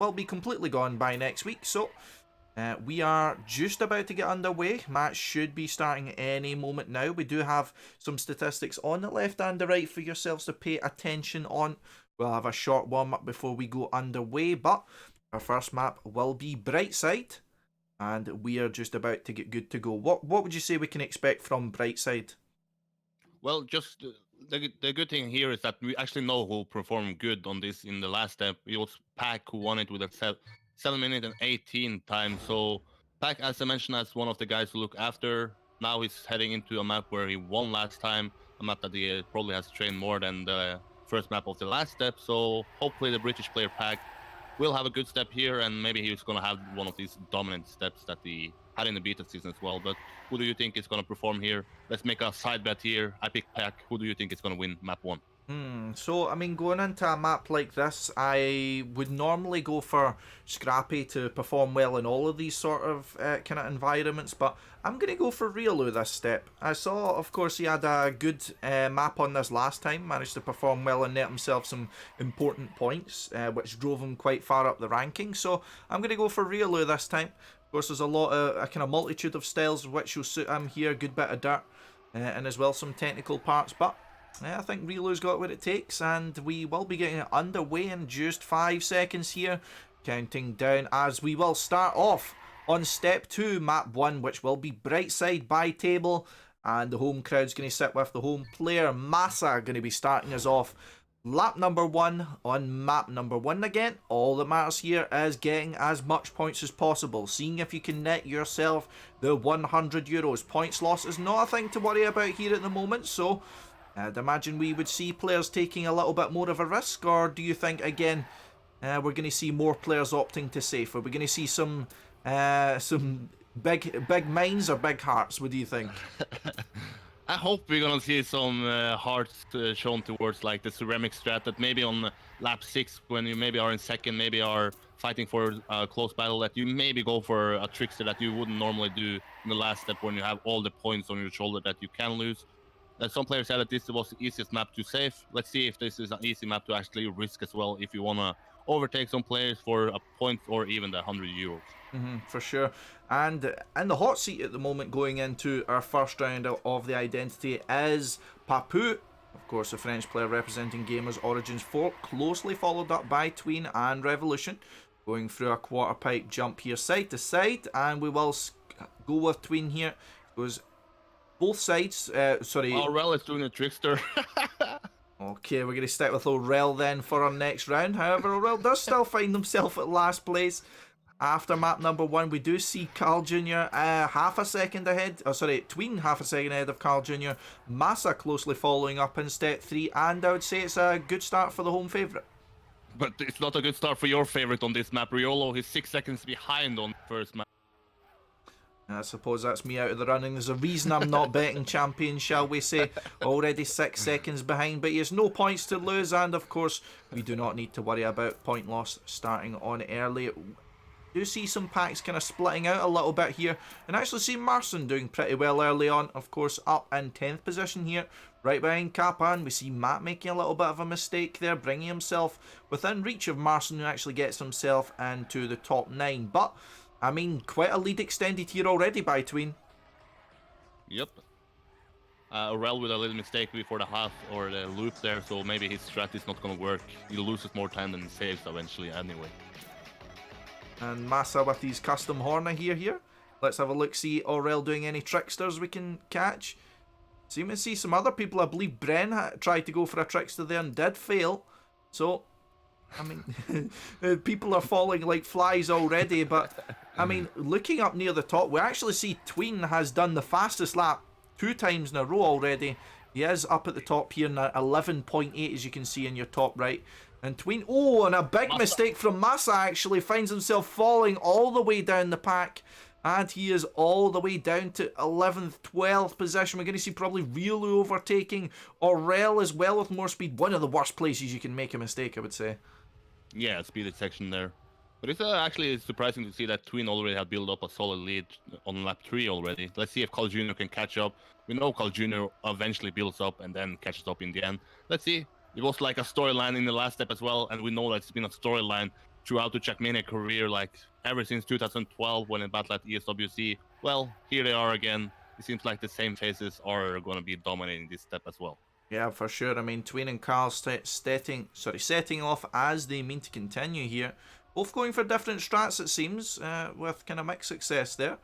will be completely gone by next week. So we are just about to get underway. Match should be starting any moment now. We do have some statistics on the left and the right for yourselves to pay attention on. We'll have a short warm-up before we go underway, but our first map will be Brightside, and we are just about to get good to go. What would you say we can expect from Brightside? Well, just the good thing here is that we actually know who performed good on this in the last step. It was Pack who won it with a 7 minute and 18 time. So Pack, as I mentioned, as one of the guys to look after. Now he's heading into a map where he won last time, a map that he probably has trained more than the first map of the last step. So hopefully the British player Pack will have a good step here, and maybe he's going to have one of these dominant steps that he had in the beta season as well. But who do you think is going to perform here? Let's make a side bet here. I pick Pack. Who do you think is going to win map 1? So, I mean, going into a map like this, I would normally go for Scrapie to perform well in all of these sort of kind of environments, but I'm going to go for Riolu this step. I saw, of course, he had a good map on this last time, managed to perform well and net himself some important points, which drove him quite far up the rankings. So, I'm going to go for Riolu this time. Of course, there's a lot of, a kind of multitude of styles which will suit him here, good bit of dirt, and as well some technical parts, but I think Riolu's got what it takes, and we will be getting it underway in just 5 seconds here. Counting down as we will start off on step 2, map 1, which will be Brightside by table. And the home crowd's going to sit with the home player, Massa, going to be starting us off. Lap number 1 on map number 1 again. All that matters here is getting as much points as possible. Seeing if you can net yourself the €100. Points loss is not a thing to worry about here at the moment, so I'd imagine we would see players taking a little bit more of a risk, or do you think, again, we're going to see more players opting to safe? Are we going to see some big minds or big hearts? What do you think? I hope we're going to see some hearts shown towards like the ceramic strat that maybe on lap 6, when you maybe are in second, maybe are fighting for a close battle, that you maybe go for a trickster that you wouldn't normally do in the last step when you have all the points on your shoulder that you can lose. Some players said that this was the easiest map to save. Let's see if this is an easy map to actually risk as well, if you want to overtake some players for a point or even the €100. For sure. And in the hot seat at the moment going into our first round of the identity is Papou, of course a French player representing GamersOrigin 4, closely followed up by Tween and Revolution. Going through a quarter pipe jump here side to side, and we will go with Tween here. Goes both sides, sorry. Aurel is doing a trickster. Okay, we're going to stick with Aurel then for our next round. However, Aurel does still find himself at last place. After map number 1, we do see CarlJr half a second ahead. Oh, sorry, Tween half a second ahead of CarlJr. Massa closely following up in step 3, and I would say it's a good start for the home favourite. But it's not a good start for your favourite on this map. Riolu, he's 6 seconds behind on the first map. I suppose that's me out of the running. There's a reason I'm not betting champion, shall we say. Already 6 seconds behind, but he has no points to lose, and of course we do not need to worry about point loss starting on early. Do see some packs kind of splitting out a little bit here, and actually see MarciN doing pretty well early on, of course up in 10th position here, right behind Kappa, and we see Matt making a little bit of a mistake there, bringing himself within reach of MarciN, who actually gets himself into the top 9, but I mean, quite a lead extended here already by Tween. Yep. Aurel with a little mistake before the half or the loop there, so maybe his strat is not going to work. He loses more time than he saves eventually anyway. And Massa with his custom Horner here. Let's have a look, see Aurel doing any tricksters we can catch. Seem to see some other people. I believe Bren tried to go for a trickster there and did fail. So, I mean, people are falling like flies already, but I mean, looking up near the top, we actually see Tween has done the fastest lap 2 times in a row already. He is up at the top here in 11.8, as you can see in your top right. And Tween, oh, and a big mistake from Massa, actually finds himself falling all the way down the pack. And he is all the way down to 11th, 12th position. We're going to see probably Riolu overtaking Aurel as well with more speed. One of the worst places you can make a mistake, I would say. Yeah, speed section there. But it's actually surprising to see that Tween already had built up a solid lead on lap 3 already. Let's see if CarlJr can catch up. We know CarlJr eventually builds up and then catches up in the end. Let's see. It was like a storyline in the last step as well, and we know that it's been a storyline throughout the Trackmania career, like ever since 2012 when it battled at ESWC. Well, here they are again. It seems like the same faces are going to be dominating this step as well. Yeah, for sure. I mean, Tween and Carl setting off as they mean to continue here. Both going for different strats, it seems, with kind of mixed success there.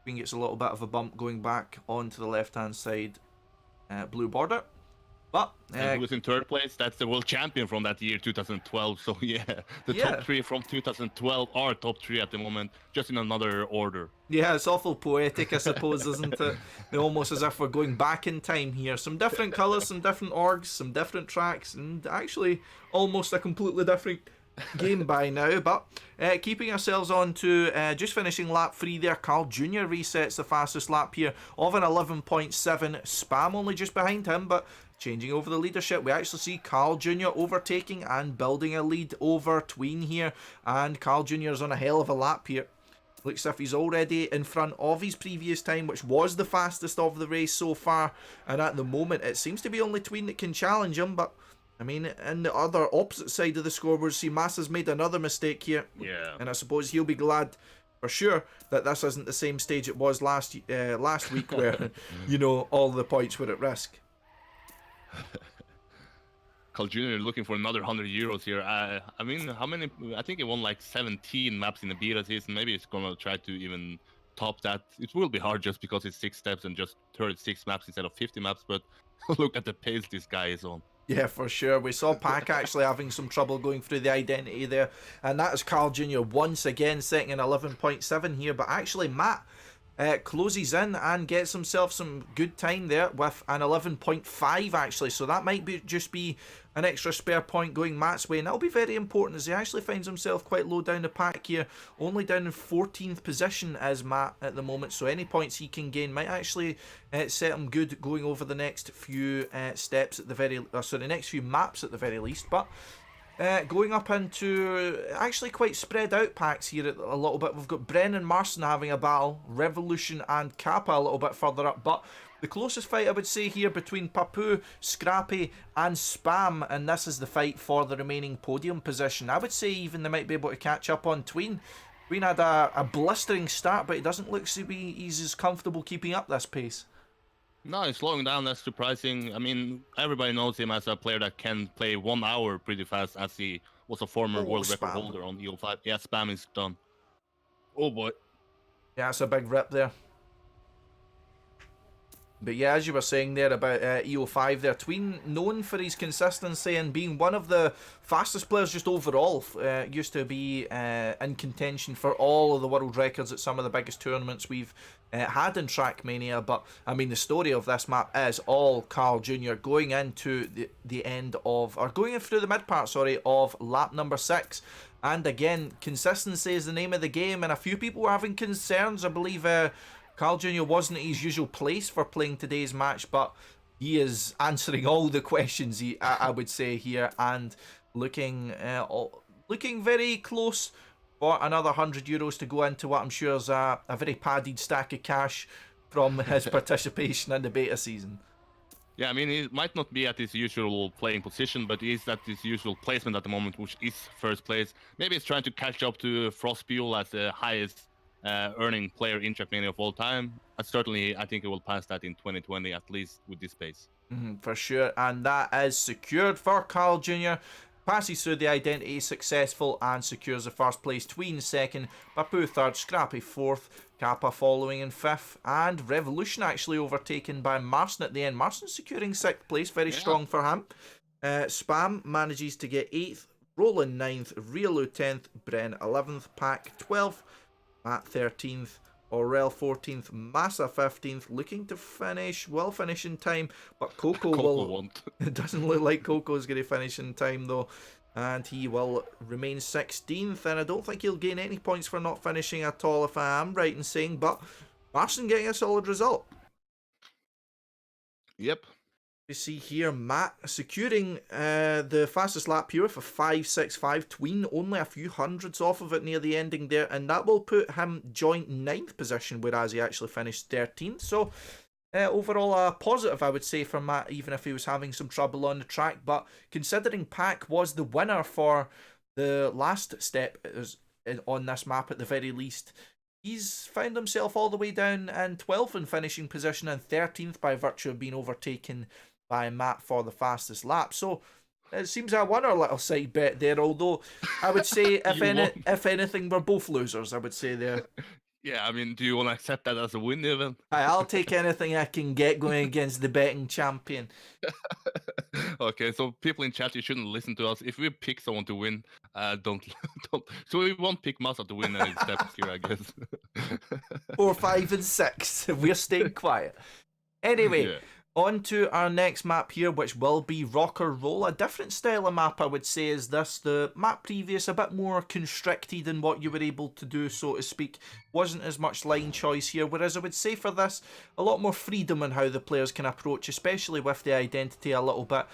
Tween gets a little bit of a bump going back onto the left-hand side blue border. But and who is in third place? That's the world champion from that year, 2012. So yeah, the top three from 2012 are top three at the moment, just in another order. Yeah, it's awful poetic, I suppose, isn't it? Almost as if we're going back in time here. Some different colours, some different orgs, some different tracks, and actually almost a completely different game by now. But keeping ourselves on to just finishing lap 3 there, CarlJr resets the fastest lap here of an 11.7. Spam only just behind him, but changing over the leadership, we actually see CarlJr overtaking and building a lead over Tween here, and CarlJr is on a hell of a lap here. Looks as if he's already in front of his previous time, which was the fastest of the race so far, and at the moment it seems to be only Tween that can challenge him. But I mean, in the other opposite side of the scoreboard, see Massa's made another mistake here. Yeah. And I suppose he'll be glad for sure that this isn't the same stage it was last week where, you know, all the points were at risk. CarlJr looking for another €100 here. I mean, how many? I think he won like 17 maps in the beta season. Maybe he's gonna try to even top that. It will be hard just because it's 6 steps and just 36 maps instead of 50 maps. But look at the pace this guy is on. Yeah, for sure. We saw Pac actually having some trouble going through the identity there, and that is CarlJr once again setting an 11.7 here. But actually, Matt closes in and gets himself some good time there with an 11.5 actually, so that might be just be an extra spare point going Matt's way, and that'll be very important as he actually finds himself quite low down the pack here, only down in 14th position as Matt at the moment, so any points he can gain might actually set him good going over the next few steps at the very, next few maps at the very least. But going up into actually quite spread out packs here a little bit. We've got Bren and MarciN having a battle, Revolution and Kappa a little bit further up, but the closest fight I would say here between Papou, Scrapie and Spam, and this is the fight for the remaining podium position. I would say even they might be able to catch up on Tween. Tween had a blistering start, but it doesn't look to be he's as comfortable keeping up this pace. No, he's slowing down. That's surprising. I mean, everybody knows him as a player that can play 1 hour pretty fast, as he was a former world record holder on EO5. Yeah, Spam is done. Oh boy. Yeah, it's a big rip there. But yeah, as you were saying there about EO5 there, Tween known for his consistency and being one of the fastest players just overall. Used to be in contention for all of the world records at some of the biggest tournaments we've had in Trackmania. But I mean, the story of this map is all CarlJr going into the end of, or going through the mid part, sorry, of lap number 6. And again, consistency is the name of the game, and a few people were having concerns. I believe CarlJr wasn't at his usual place for playing today's match, but he is answering all the questions, I would say here, and looking very close for another €100 to go into what I'm sure is a very padded stack of cash from his participation in the beta season. Yeah, I mean, he might not be at his usual playing position, but he's at his usual placement at the moment, which is first place. Maybe he's trying to catch up to Frostfuel as the highest earning player in Trackmania of all time. Certainly, I think he will pass that in 2020, at least with this pace. For sure, and that is secured for CarlJr. Passes through the identity, successful, and secures the first place. Tween second, Papou third, Scrapie fourth, Kappa following in fifth, and Revolution actually overtaken by MarciN at the end. MarciN securing sixth place, very strong for him. Spam manages to get 8th, Rollin 9th, Riolu 10th, Bren 11th, Pac 12th, Matt 13th, Aurel 14th, Massa 15th, looking to finish, will finish in time, but Cocow won't. It doesn't look like Coco's going to finish in time though, and he will remain 16th, and I don't think he'll gain any points for not finishing at all, if I am right in saying, but MarciN getting a solid result. Yep. You see here Matt securing the fastest lap here for 5.65. Tween only a few hundreds off of it near the ending there, and that will put him joint 9th position, whereas he actually finished 13th. So overall a positive, I would say, for Matt, even if he was having some trouble on the track. But considering Pac was the winner for the last step is on this map at the very least. He's found himself all the way down in 12th in finishing position and 13th by virtue of being overtaken by Matt for the fastest lap. So it seems I won our little side bet there, although I would say if anything, we're both losers, I would say there. Yeah, I mean, do you want to accept that as a win even? I'll take anything I can get going against the betting champion. Okay, so people in chat, you shouldn't listen to us. If we pick someone to win, don't. So we won't pick Massa to win any steps here, I guess. 4, 5, and 6. We're staying quiet. Anyway, Yeah. on to our next map here, which will be Rock or Roll. A different style of map, I would say, is this. The map previous, a bit more constricted in what you were able to do, so to speak. Wasn't as much line choice here, whereas I would say for this, a lot more freedom in how the players can approach, especially with the identity a little bit,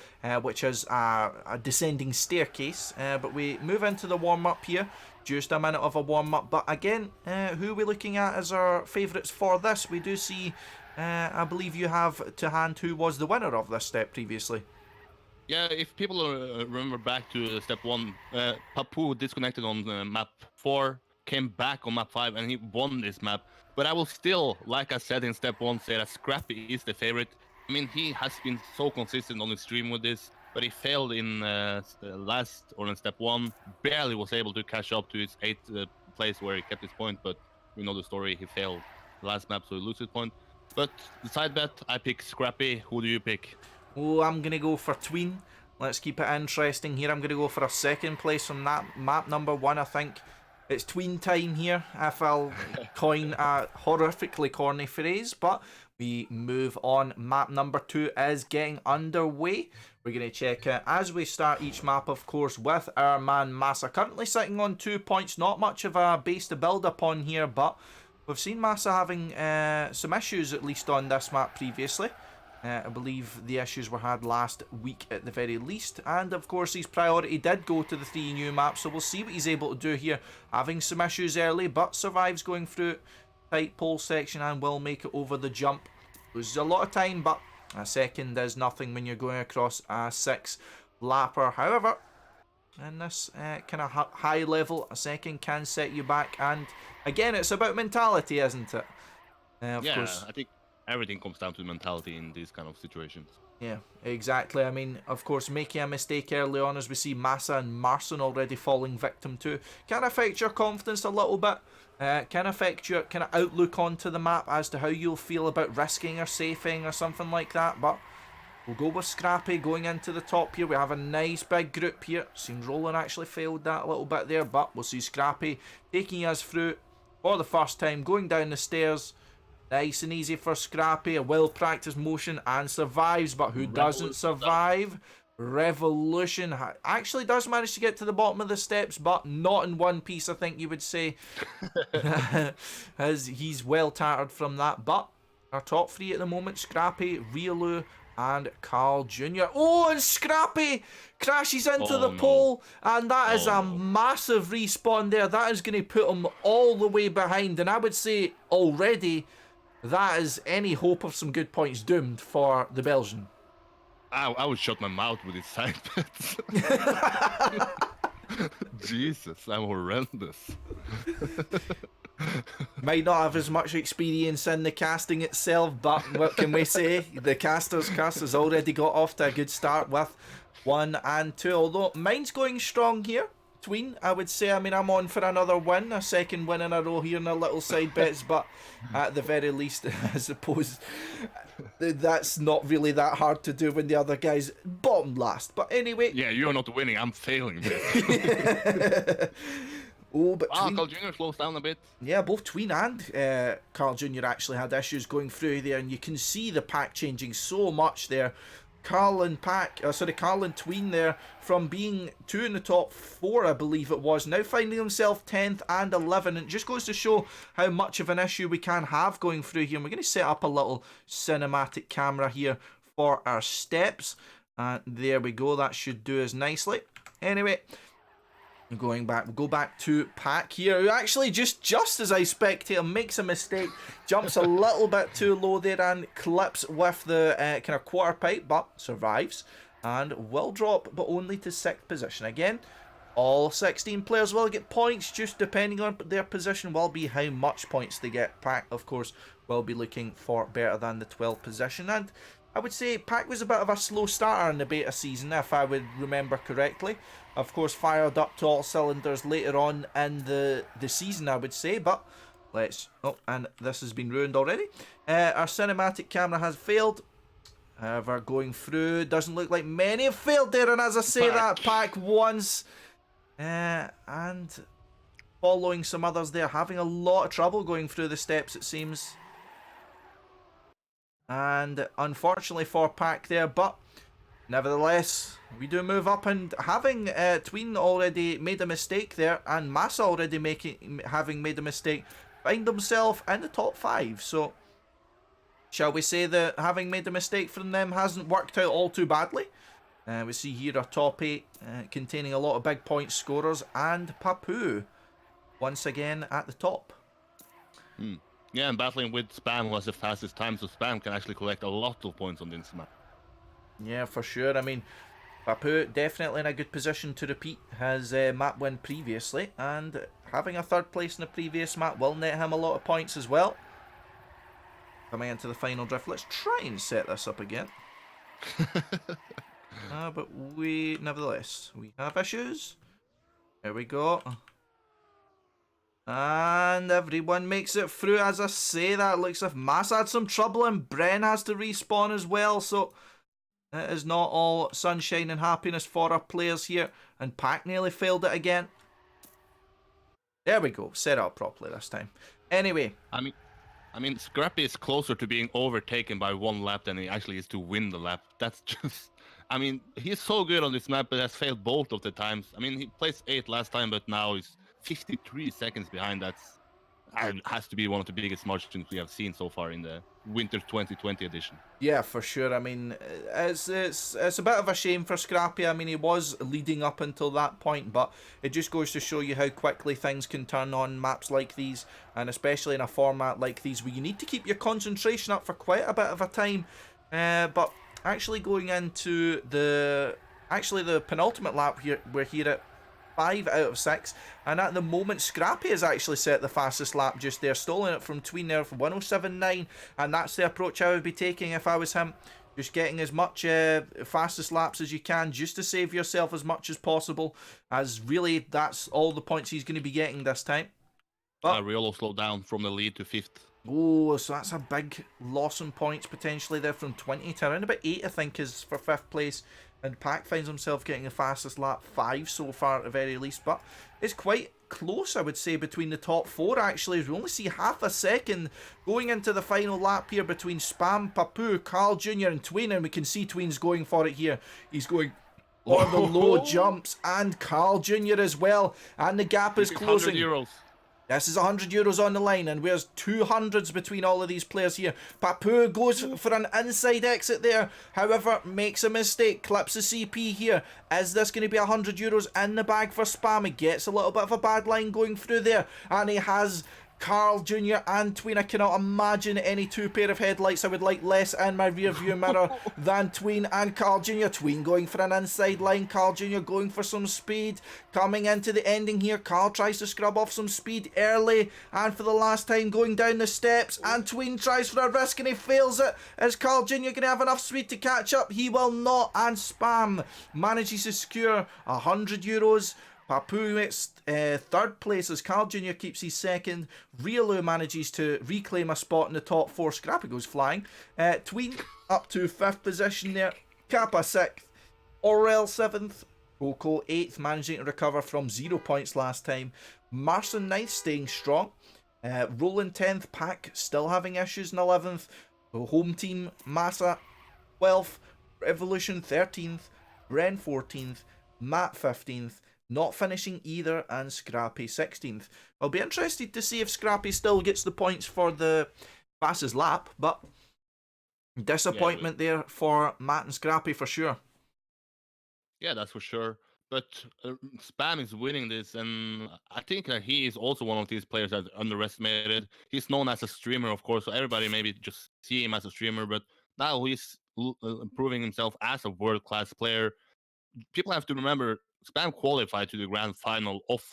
which is a descending staircase. But we move into the warm-up here. Just a minute of a warm-up, but again, who are we looking at as our favourites for this? We do see... I believe you have to hand who was the winner of this step previously. Yeah, if people remember back to step 1, Papou disconnected on map 4, came back on map 5, and he won this map. But I will still, like I said in step 1, say that Scrapie is the favorite. I mean, he has been so consistent on the stream with this, but he failed in in step 1. Barely was able to catch up to his 8th place where he kept his point, but we know the story, he failed the last map, so he loses his point. But the side bet, I pick Scrapie. Who do you pick? Oh, I'm going to go for Tween. Let's keep it interesting here. I'm going to go for a second place on that map number 1. I think it's Tween time here, if I'll coin a horrifically corny phrase. But we move on. Map number 2 is getting underway. We're going to check it as we start each map, of course, with our man Massa. Currently sitting on 2 points. Not much of a base to build upon here, but... we've seen Massa having some issues, at least on this map previously. I believe the issues were had last week at the very least. And of course his priority did go to the 3 new maps, so we'll see what he's able to do here. Having some issues early, but survives going through tight pole section and will make it over the jump. Loses a lot of time, but a second is nothing when you're going across a 6 lapper. However, in this kind of high level, a second can set you back, and again, it's about mentality, isn't it? Of course. I think everything comes down to mentality in these kind of situations. Yeah, exactly. I mean, of course, making a mistake early on, as we see Massa and MarciN already falling victim to, can affect your confidence a little bit. Can affect your kind of outlook onto the map as to how you'll feel about risking or safing or something like that, but... we'll go with Scrapie going into the top here. We have a nice big group here. Seen Rollin actually failed that a little bit there, but we'll see Scrapie taking us through for the first time, going down the stairs. Nice and easy for Scrapie. A well-practiced motion and survives, but who doesn't survive? Revolution actually does manage to get to the bottom of the steps, but not in one piece, I think you would say. As he's well tattered from that, but our top 3 at the moment, Scrapie, Riolu, and CarlJr. Oh, and Scrapie crashes into the pole, and that is a massive respawn there. That is going to put him all the way behind, and I would say already that is any hope of some good points doomed for the Belgian. I would shut my mouth with his side bets. Jesus, I'm horrendous. Might not have as much experience in the casting itself, but what can we say? The caster's already got off to a good start with 1 and 2. Although mine's going strong here. Tween, I would say. I mean, I'm on for another win, a second win in a row here in our little side bets, but at the very least, I suppose that's not really that hard to do when the other guy's bottom last. But anyway. Yeah, you're not winning, I'm failing. Oh, but CarlJr slows down a bit. Yeah, both Tween and CarlJr actually had issues going through there, and you can see the pack changing so much there. Carl and Tween there, from being 2 in the top 4, I believe it was, now finding himself 10th and 11. It just goes to show how much of an issue we can have going through here. And we're going to set up a little cinematic camera here for our steps. And there we go, that should do us nicely. Anyway, we'll go back to Pack here, who actually just as I spectate him makes a mistake, jumps a little bit too low there and clips with the kind of quarter pipe, but survives and will drop, but only to 6th position. Again, All 16 players will get points, just depending on their position will be how much points they get. Pack, of course, will be looking for better than the 12th position. And I would say Pack was a bit of a slow starter in the beta season, if I would remember correctly. Of course, fired up to all cylinders later on in the season, I would say. But let's... Oh, and this has been ruined already. Our cinematic camera has failed. However, going through, doesn't look like many have failed there. And as I say that, Pack once... and following some others there, having a lot of trouble going through the steps, it seems. And unfortunately for Pack there, but nevertheless, we do move up, and having Tween already made a mistake there, and Massa already having made a mistake, find himself in the top 5. So, shall we say that having made a mistake from them hasn't worked out all too badly? We see here our top 8 containing a lot of big point scorers, and Papou once again at the top. Yeah, and battling with Spam, who has the fastest time, so Spam can actually collect a lot of points on this map. Yeah, for sure. I mean, Papou definitely in a good position to repeat his map win previously, and having a 3rd place in the previous map will net him a lot of points as well. Coming into the final drift, let's try and set this up again. But nevertheless, we have issues. There we go. And everyone makes it through. As I say that, looks like Massa had some trouble, and Bren has to respawn as well. So it is not all sunshine and happiness for our players here. And Pack nearly failed it again. There we go. Set up properly this time. Anyway. I mean, Scrapie is closer to being overtaken by 1 lap than he actually is to win the lap. That's just... I mean, he's so good on this map, but has failed both of the times. I mean, he placed 8th last time, but now he's 53 seconds behind. That has to be one of the biggest margins we have seen so far in the Winter 2020 edition. Yeah, for sure. I mean, it's a bit of a shame for Scrapie. I mean, he was leading up until that point, but it just goes to show you how quickly things can turn on maps like these, and especially in a format like these where you need to keep your concentration up for quite a bit of a time. But actually going into the penultimate lap here, we're here at 5 out of 6, and at the moment Scrapie has actually set the fastest lap just there, stolen it from Tween there for 107.9, and that's the approach I would be taking if I was him. Just getting as much fastest laps as you can, just to save yourself as much as possible, as really that's all the points he's going to be getting this time. But Riolo slowed down from the lead to 5th. Oh, so that's a big loss in points potentially there, from 20 to around about 8, I think, is for 5th place. And Pack finds himself getting the fastest lap, 5 so far at the very least. But it's quite close, I would say, between the top 4 actually. We only see half a second going into the final lap here between Spam, Papou, CarlJr and Tween. And we can see Tween's going for it here. He's going for the low jumps, and CarlJr as well. And the gap is closing. €100. This is €100 on the line, and there's 200s between all of these players here. Papou goes for an inside exit there, however, makes a mistake, clips the CP here. Is this going to be €100 in the bag for Spam? He gets a little bit of a bad line going through there, and he has CarlJr and Tween. I cannot imagine any 2 pair of headlights I would like less in my rear view mirror than Tween and CarlJr. Tween going for an inside line, CarlJr going for some speed. Coming into the ending here, Carl tries to scrub off some speed early, and for the last time going down the steps, and Tween tries for a risk and he fails it. Is CarlJr going to have enough speed to catch up? He will not, and Spam manages to secure €100. Papou gets 3rd place as CarlJr keeps his 2nd. Riolo manages to reclaim a spot in the top 4. Scrapie goes flying. Tween up to 5th position there. Kappa 6th. Orel 7th. Cocow 8th, managing to recover from 0 points last time. MarciN 9th, staying strong. Rollin 10th. Pack still having issues in 11th. The home team, Massa 12th. Revolution 13th. Bren 14th. Matt 15th. Not finishing either, and Scrapie 16th. I'll be interested to see if Scrapie still gets the points for the fastest lap, but disappointment there for Matt and Scrapie for sure. Yeah, that's for sure. But Spam is winning this, and I think that he is also one of these players that's underestimated. He's known as a streamer, of course, so everybody maybe just see him as a streamer, but now he's proving himself as a world-class player. People have to remember Spam qualified to the grand final of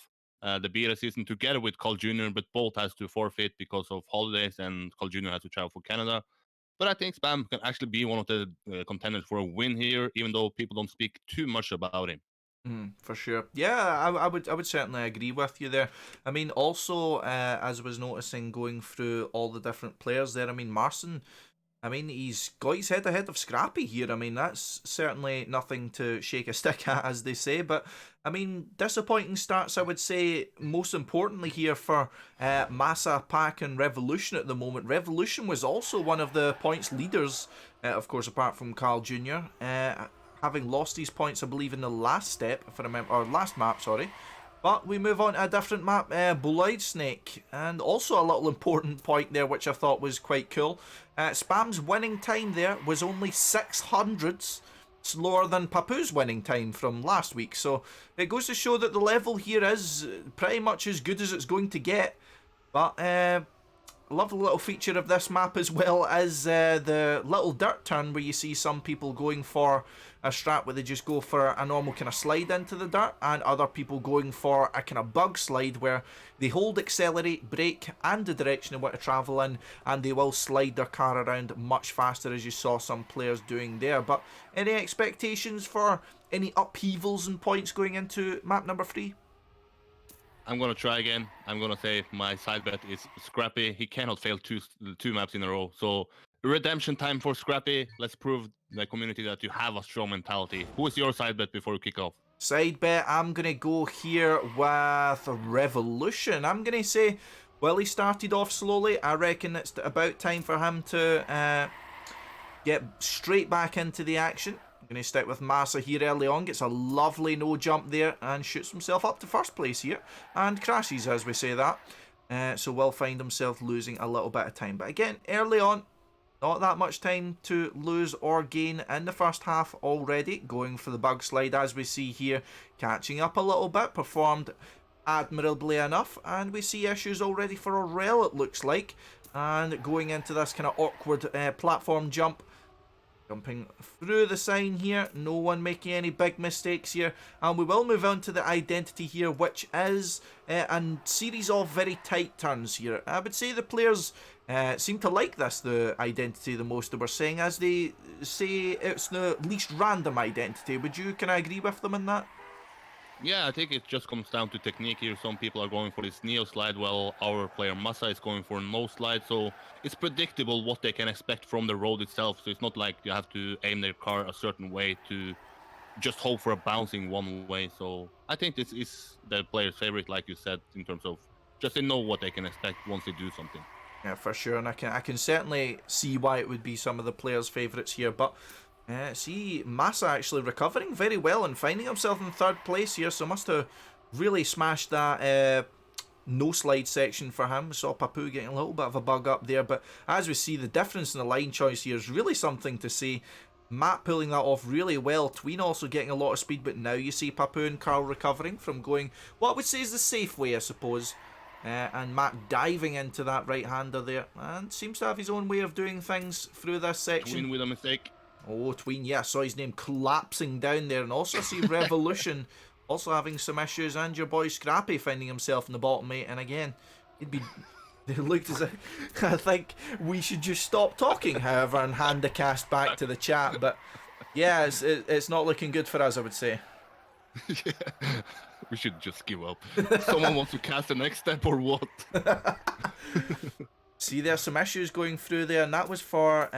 the beta season together with CarlJr, but both has to forfeit because of holidays, and CarlJr has to travel for Canada. But I think Spam can actually be one of the contenders for a win here, even though people don't speak too much about him. For sure. Yeah, I would certainly agree with you there. I mean, also, as I was noticing going through all the different players there, I mean, MarciN, I mean, he's got his head ahead of Scrapie here. I mean, that's certainly nothing to shake a stick at, as they say. But, I mean, disappointing starts, I would say, most importantly here for Massa, Pack, and Revolution at the moment. Revolution was also one of the points leaders, of course, apart from CarlJr. Having lost these points, I believe, in the last step, if I remember, or last map, sorry. But we move on to a different map, Bolide Snake, and also a little important point there, which I thought was quite cool. Spam's winning time there was only 600ths slower than Papou's winning time from last week, so it goes to show that the level here is pretty much as good as it's going to get. But love the little feature of this map as well as the little dirt turn where you see some people going for a strat where they just go for a normal kind of slide into the dirt, and other people going for a kind of bug slide where they hold, accelerate, brake and the direction they want to travel in, and they will slide their car around much faster, as you saw some players doing there. But any expectations for any upheavals and points going into map number 3? I'm gonna try again. I'm gonna say my side bet is Scrapie. He cannot fail two maps in a row. So redemption time for Scrapie. Let's prove the community that you have a strong mentality. Who is your side bet before we kick off? Side bet, I'm going to go here with Revolution. I'm going to say, well, he started off slowly. I reckon it's about time for him to get straight back into the action. I'm going to stick with Massa here early on. Gets a lovely no jump there and shoots himself up to first place here. And crashes as we say that. So will find himself losing a little bit of time. But again, early on, not that much time to lose or gain in the first half already. Going for the bug slide as we see here. Catching up a little bit. Performed admirably enough. And we see issues already for Aurel, it looks like. And going into this kind of awkward platform jump. Jumping through the sign here, no one making any big mistakes here, and we will move on to the identity here, which is a series of very tight turns here. I would say the players seem to like the identity the most, they were saying, as they say it's the least random identity. Would you kind of agree with them in that? Yeah, I think it just comes down to technique here. Some people are going for this neo slide, while our player Massa is going for no slide. So it's predictable what they can expect from the road itself. So it's not like you have to aim their car a certain way to just hope for a bouncing one way. So I think this is the player's favorite, like you said, in terms of just they know what they can expect once they do something. Yeah, for sure, and I can certainly see why it would be some of the players' favourites here, but see, Massa actually recovering very well and finding himself in third place here, so must have really smashed that no slide section for him. We saw Papou getting a little bit of a bug up there, but as we see, the difference in the line choice here is really something to see. Matt pulling that off really well. Tween also getting a lot of speed, but now you see Papou and Carl recovering from going what I would say is the safe way, I suppose. And Matt diving into that right-hander there, and seems to have his own way of doing things through this section. Tween with a mistake. Oh, Tween, yeah, I saw his name collapsing down there, and also see Revolution also having some issues, and your boy Scrapie finding himself in the bottom 8, and again, it looked as if, I think we should just stop talking, however, and hand the cast back to the chat, but yeah, it's not looking good for us, I would say. Yeah, we should just give up. Someone wants to cast the next step or what? See, there's some issues going through there, and that was for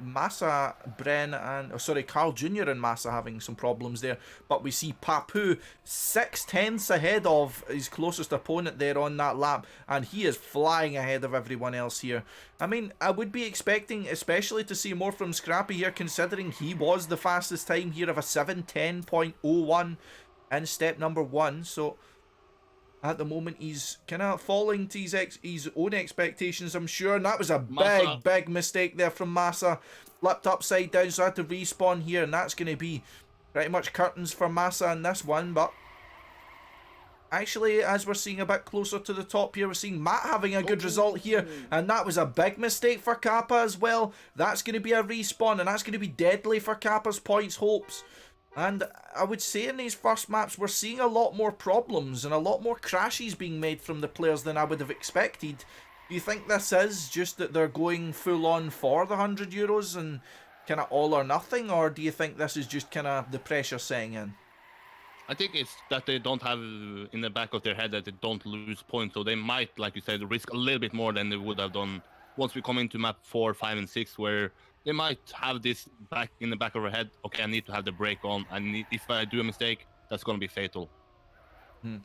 Massa, Bren, and CarlJr and Massa having some problems there. But we see Papou 6/10 ahead of his closest opponent there on that lap, and he is flying ahead of everyone else here. I mean, I would be expecting, especially to see more from Scrapie here, considering he was the fastest time here of a 7:10.01 in step number 1. So at the moment, he's kind of falling to his own expectations, I'm sure. And that was a big mistake there from Massa. Flipped upside down, so I had to respawn here. And that's going to be pretty much curtains for Massa in this one. But actually, as we're seeing a bit closer to the top here, we're seeing Matt having a good result here. And that was a big mistake for Kappa as well. That's going to be a respawn, and that's going to be deadly for Kappa's points hopes. And I would say in these first maps, we're seeing a lot more problems and a lot more crashes being made from the players than I would have expected. Do you think this is just that they're going full on for the €100 and kind of all or nothing? Or do you think this is just kind of the pressure setting in? I think it's that they don't have in the back of their head that they don't lose points, so they might, like you said, risk a little bit more than they would have done once we come into map 4, 5, and 6, where they might have this back in the back of their head. Okay, I need to have the brake on. If I do a mistake, that's going to be fatal.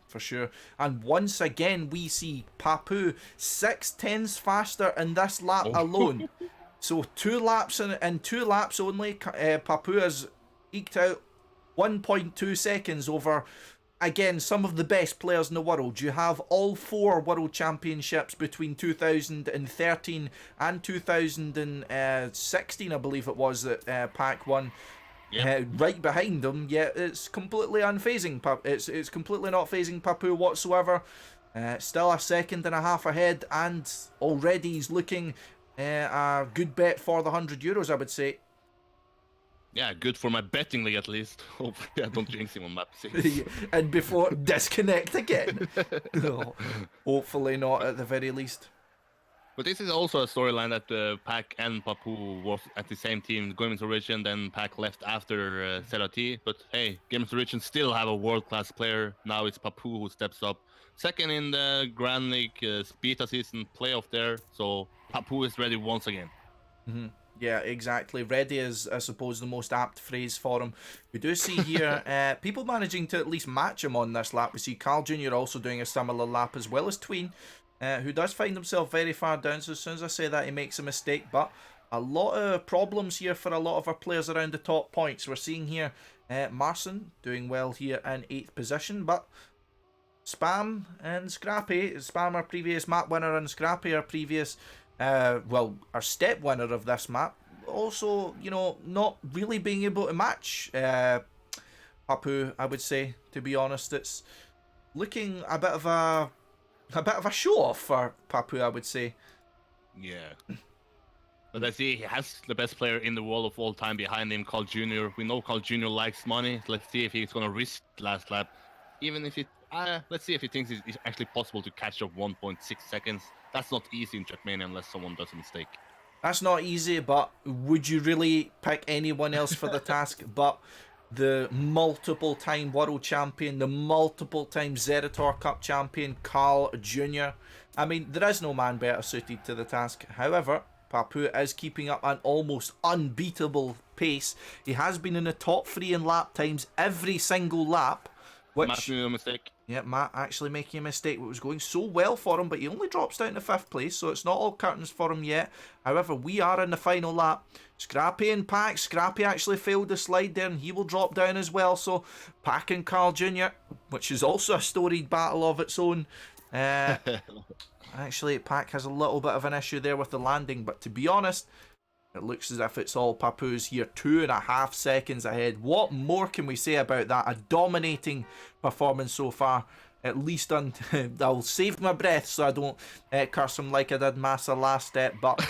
For sure. And once again, we see Papou 6/10 faster in this lap alone. So 2 laps in 2 laps only, Papou has eked out 1.2 seconds over, again, some of the best players in the world. You have all 4 world championships between 2013 and 2016, I believe it was, that Pac won. Yep. Right behind them, yet it's completely unfazing. It's completely not phasing Papou whatsoever. Still a second and a half ahead, and already he's looking a good bet for the €100, I would say. Yeah, good for my betting league at least. Hopefully I don't jinx him on map 6. And before disconnect again. No, hopefully not at the very least. But this is also a storyline that Pac and Papou was at the same team, GamersOrigin, then Pac left after Serati. But hey, GamersOrigin still have a world-class player. Now it's Papou who steps up. Second in the Grand League beta season playoff there. So Papou is ready once again. Yeah, exactly. Ready is, I suppose, the most apt phrase for him. We do see here people managing to at least match him on this lap. We see CarlJr also doing a similar lap, as well as Tween, who does find himself very far down. So as soon as I say that, he makes a mistake. But a lot of problems here for a lot of our players around the top points. We're seeing here MarciN doing well here in 8th position, but Spam and Scrapie, Spam our previous map winner and Scrapie our previous well, our step winner of this map, also, you know, not really being able to match Papou, I would say, to be honest. It's looking a bit of a show off for Papou, I would say. Yeah. But I see he has the best player in the world of all time behind him, CarlJr. We know CarlJr likes money. Let's see if he's gonna risk last lap. Even if it let's see if he thinks it's actually possible to catch up 1.6 seconds. That's not easy in Trackmania unless someone does a mistake. That's not easy, but would you really pick anyone else for the task but the multiple-time world champion, the multiple-time Zerator Cup champion, CarlJr? I mean, there is no man better suited to the task. However, Papou is keeping up an almost unbeatable pace. He has been in the top 3 in lap times every single lap. Which, Matt made a mistake. Yeah, Matt actually making a mistake. It was going so well for him, but he only drops down to 5th place, so it's not all curtains for him yet. However, we are in the final lap. Scrapie and Pac. Scrapie actually failed the slide there, and he will drop down as well. So Pac and CarlJr, which is also a storied battle of its own. Actually, Pac has a little bit of an issue there with the landing, but to be honest, it looks as if it's all Papou's here, 2.5 seconds ahead. What more can we say about that? A dominating performance so far. At least I'll save my breath so I don't curse him like I did Massa last step. But,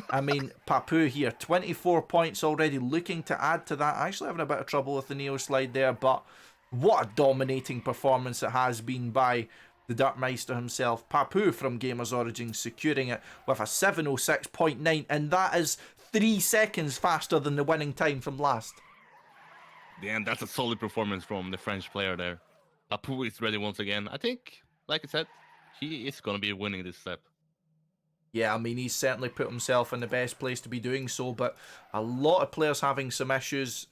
I mean, Papou here, 24 points already, looking to add to that. Actually having a bit of trouble with the Neo slide there, but what a dominating performance it has been by the Dirtmeister himself. Papou from GamersOrigin securing it with a 7:06.9, and that is 3 seconds faster than the winning time from last. Yeah, that's a solid performance from the French player there. Papou is ready once again. I think, like I said, he is going to be winning this step. Yeah, I mean, he's certainly put himself in the best place to be doing so, but a lot of players having some issues,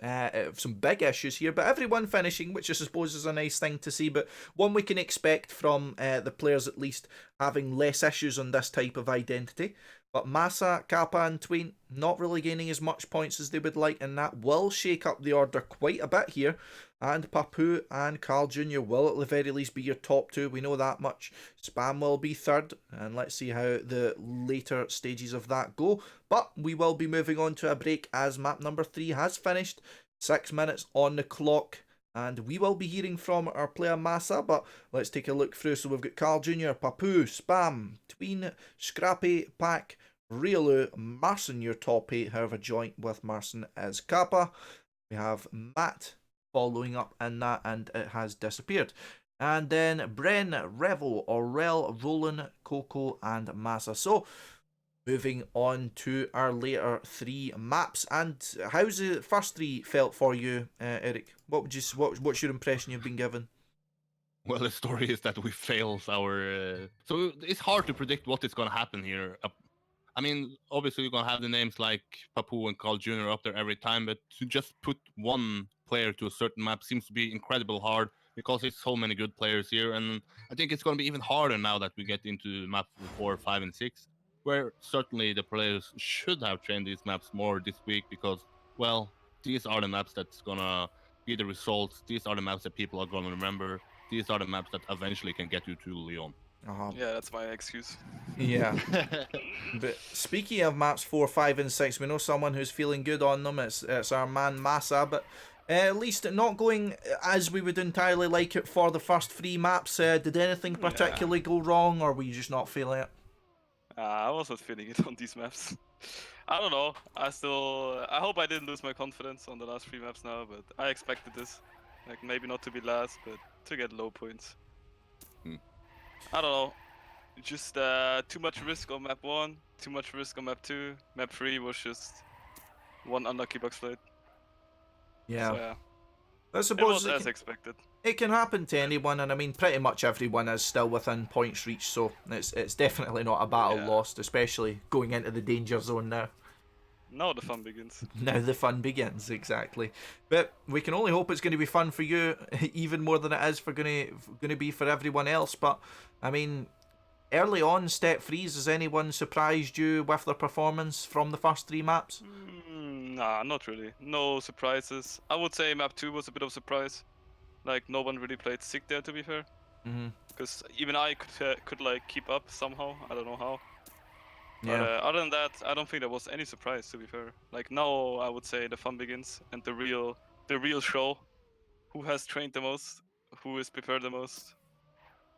some big issues here, but everyone finishing, which I suppose is a nice thing to see, but one we can expect from the players at least having less issues on this type of identity. But Massa, Kappa and Tween not really gaining as much points as they would like, and that will shake up the order quite a bit here. And Papou and CarlJr will at the very least be your top 2. We know that much. Spam will be 3rd, and let's see how the later stages of that go. But we will be moving on to a break as map number 3 has finished. 6 minutes on the clock. And we will be hearing from our player Massa, but let's take a look through. So we've got CarlJr, Papou, Spam, Tween, Scrapie, Pac, Riolu, MarciN your top 8, however joint with MarciN is Kappa. We have Matt, following up in that, and it has disappeared. And then Bren, Revel, Aurel, Rollin, Cocow, and Massa. So, moving on to our later 3 maps. And how's the first 3 felt for you, Eirik? What's your impression you've been given? Well, the story is that we failed our. So it's hard to predict what is going to happen here. I mean, obviously you're going to have the names like Papou and CarlJr up there every time, but to just put one player to a certain map seems to be incredible hard because it's so many good players here. And I think it's going to be even harder now that we get into map 4, 5, and 6, where certainly the players should have trained these maps more this week because, well, these are the maps that's going to be the results. These are the maps that people are going to remember. These are the maps that eventually can get you to Lyon. Yeah, that's my excuse. Yeah. But speaking of maps 4, 5, and 6, we know someone who's feeling good on them. It's our man Massa, but at least not going as we would entirely like it for the first 3 maps. Did anything particularly go wrong, or were you just not feeling it? I was not feeling it on these maps. I don't know. I hope I didn't lose my confidence on the last 3 maps now, but I expected this. Like, maybe not to be last, but to get low points. I don't know. Just too much risk on map 1, too much risk on map 2. Map 3 was just one unlucky box plate. Yeah. So, yeah. I suppose it was as expected. It can happen to anyone, and I mean, pretty much everyone is still within points reach, so it's definitely not a battle lost, especially going into the danger zone now. Now the fun begins. Now the fun begins, exactly. But we can only hope it's going to be fun for you, even more than it is going to be for everyone else. But I mean, early on, Step 3s, has anyone surprised you with their performance from the first 3 maps? Nah, not really. No surprises. I would say map 2 was a bit of a surprise. Like, no one really played sick there, to be fair. Because even I could like keep up somehow. I don't know how. Yeah. But other than that, I don't think there was any surprise, to be fair. Like, now I would say the fun begins and the real show. Who has trained the most? Who is prepared the most?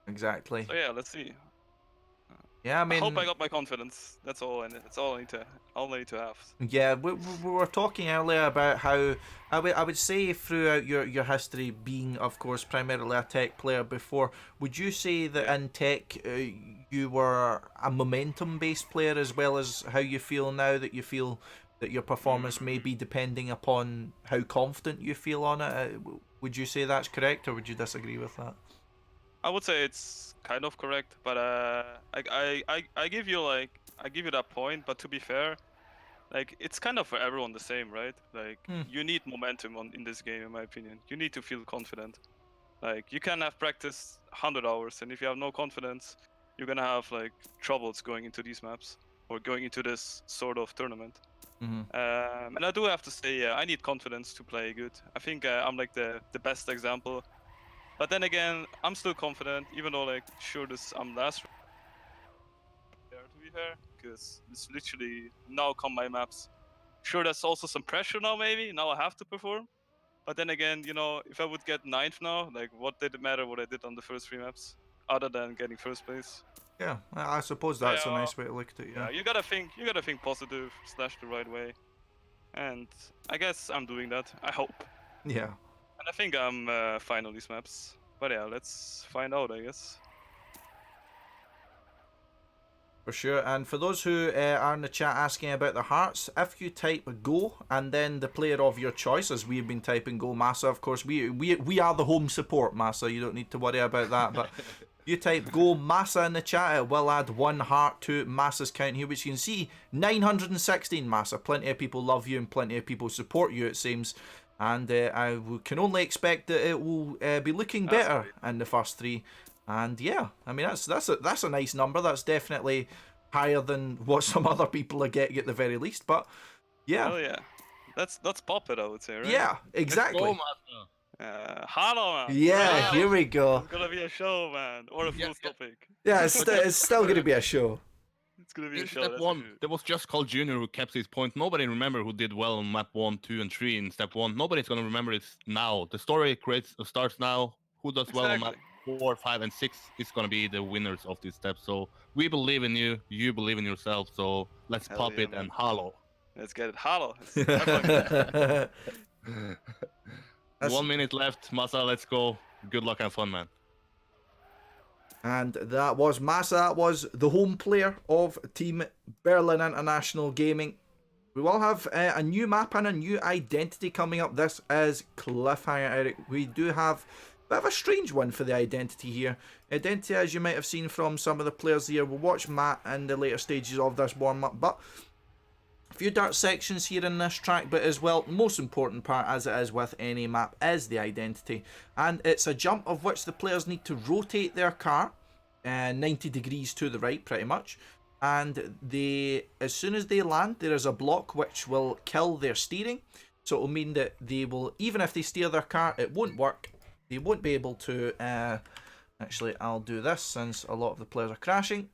Exactly. So yeah, let's see. Yeah, I mean, I hope I got my confidence. That's all, and it's all I need to have. Yeah, we were talking earlier about how I would say throughout your history, being of course primarily a tech player before, would you say that in tech you were a momentum based player as well as how you feel now, that you feel that your performance may be depending upon how confident you feel on it? Would you say that's correct, or would you disagree with that? I would say it's kind of correct, but I give you that point. But to be fair, like, it's kind of for everyone the same, right? Like, you need momentum in this game, in my opinion. You need to feel confident. Like, you can have practiced 100 hours, and if you have no confidence, you're gonna have like troubles going into these maps or going into this sort of tournament. And I do have to say, yeah, I need confidence to play good. I think I'm like the best example. But then again, I'm still confident, even though, like, sure, I'm last there, to be fair, because it's literally now come my maps. Sure, there's also some pressure now, maybe. Now I have to perform. But then again, you know, if I would get 9th now, like, what did it matter what I did on the first 3 maps? Other than getting 1st place. Yeah, I suppose that's a nice way to look at it, yeah. You gotta think positive / the right way. And I guess I'm doing that, I hope. Yeah. And I think I'm fine on these maps. But yeah, let's find out, I guess. For sure. And for those who are in the chat asking about the hearts, if you type go and then the player of your choice, as we've been typing go Massa, of course, we are the home support, Massa. You don't need to worry about that. But you type go Massa in the chat, it will add 1 heart to Massa's count here, which you can see 916 Massa. Plenty of people love you and plenty of people support you, it seems. And I can only expect that it will be looking better in the first 3. And yeah, I mean, that's a nice number. That's definitely higher than what some other people are getting at the very least. But yeah, oh yeah, let's pop it, I would say, right? Yeah, exactly. Let's go, Massa. Hello, man. Yeah, here we go. It's gonna be a show, man, or a full topic. Yeah, it's still gonna be a show. It's gonna be a show. Step 1, there was just CarlJr who kept his point. Nobody remember who did well on map 1, 2, and 3 in Step 1. Nobody's gonna remember it now. The story starts now. Who does well on map 4, 5, and 6 is gonna be the winners of this step. So we believe in you. You believe in yourself. So let's pop it, man. And hollow. Let's get it hollow. 1 minute left. Massa, let's go. Good luck and fun, man. And that was Massa. That was the home player of Team Berlin International Gaming. We will have a new map and a new identity coming up. This is Cliffhanger, Eirik. We do have a bit of a strange one for the identity here. Identity, as you might have seen from some of the players here. We'll watch Matt in the later stages of this warm-up. But a few dark sections here in this track, but as well, the most important part, as it is with any map, is the identity. And it's a jump of which the players need to rotate their car 90 degrees to the right, pretty much. And as soon as they land, there is a block which will kill their steering. So it will mean that they will, even if they steer their car, it won't work. They won't be able to, actually I'll do this since a lot of the players are crashing.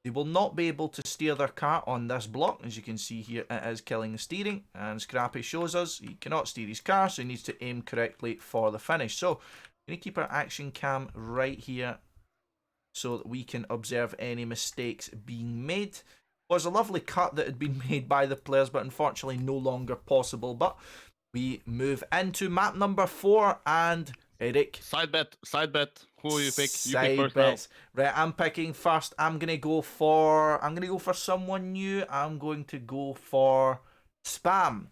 They will not be able to steer their car on this block. As you can see here, it is killing the steering. And Scrapie shows us he cannot steer his car, so he needs to aim correctly for the finish. So we're going to keep our action cam right here, so that we can observe any mistakes being made. It was a lovely cut that had been made by the players, but unfortunately no longer possible. But we move into map number 4, and Eirik. Side bet. Who will you pick? You Side pick first bets. now. Right, I'm picking first. I'm gonna go for someone new. I'm going to go for Spam.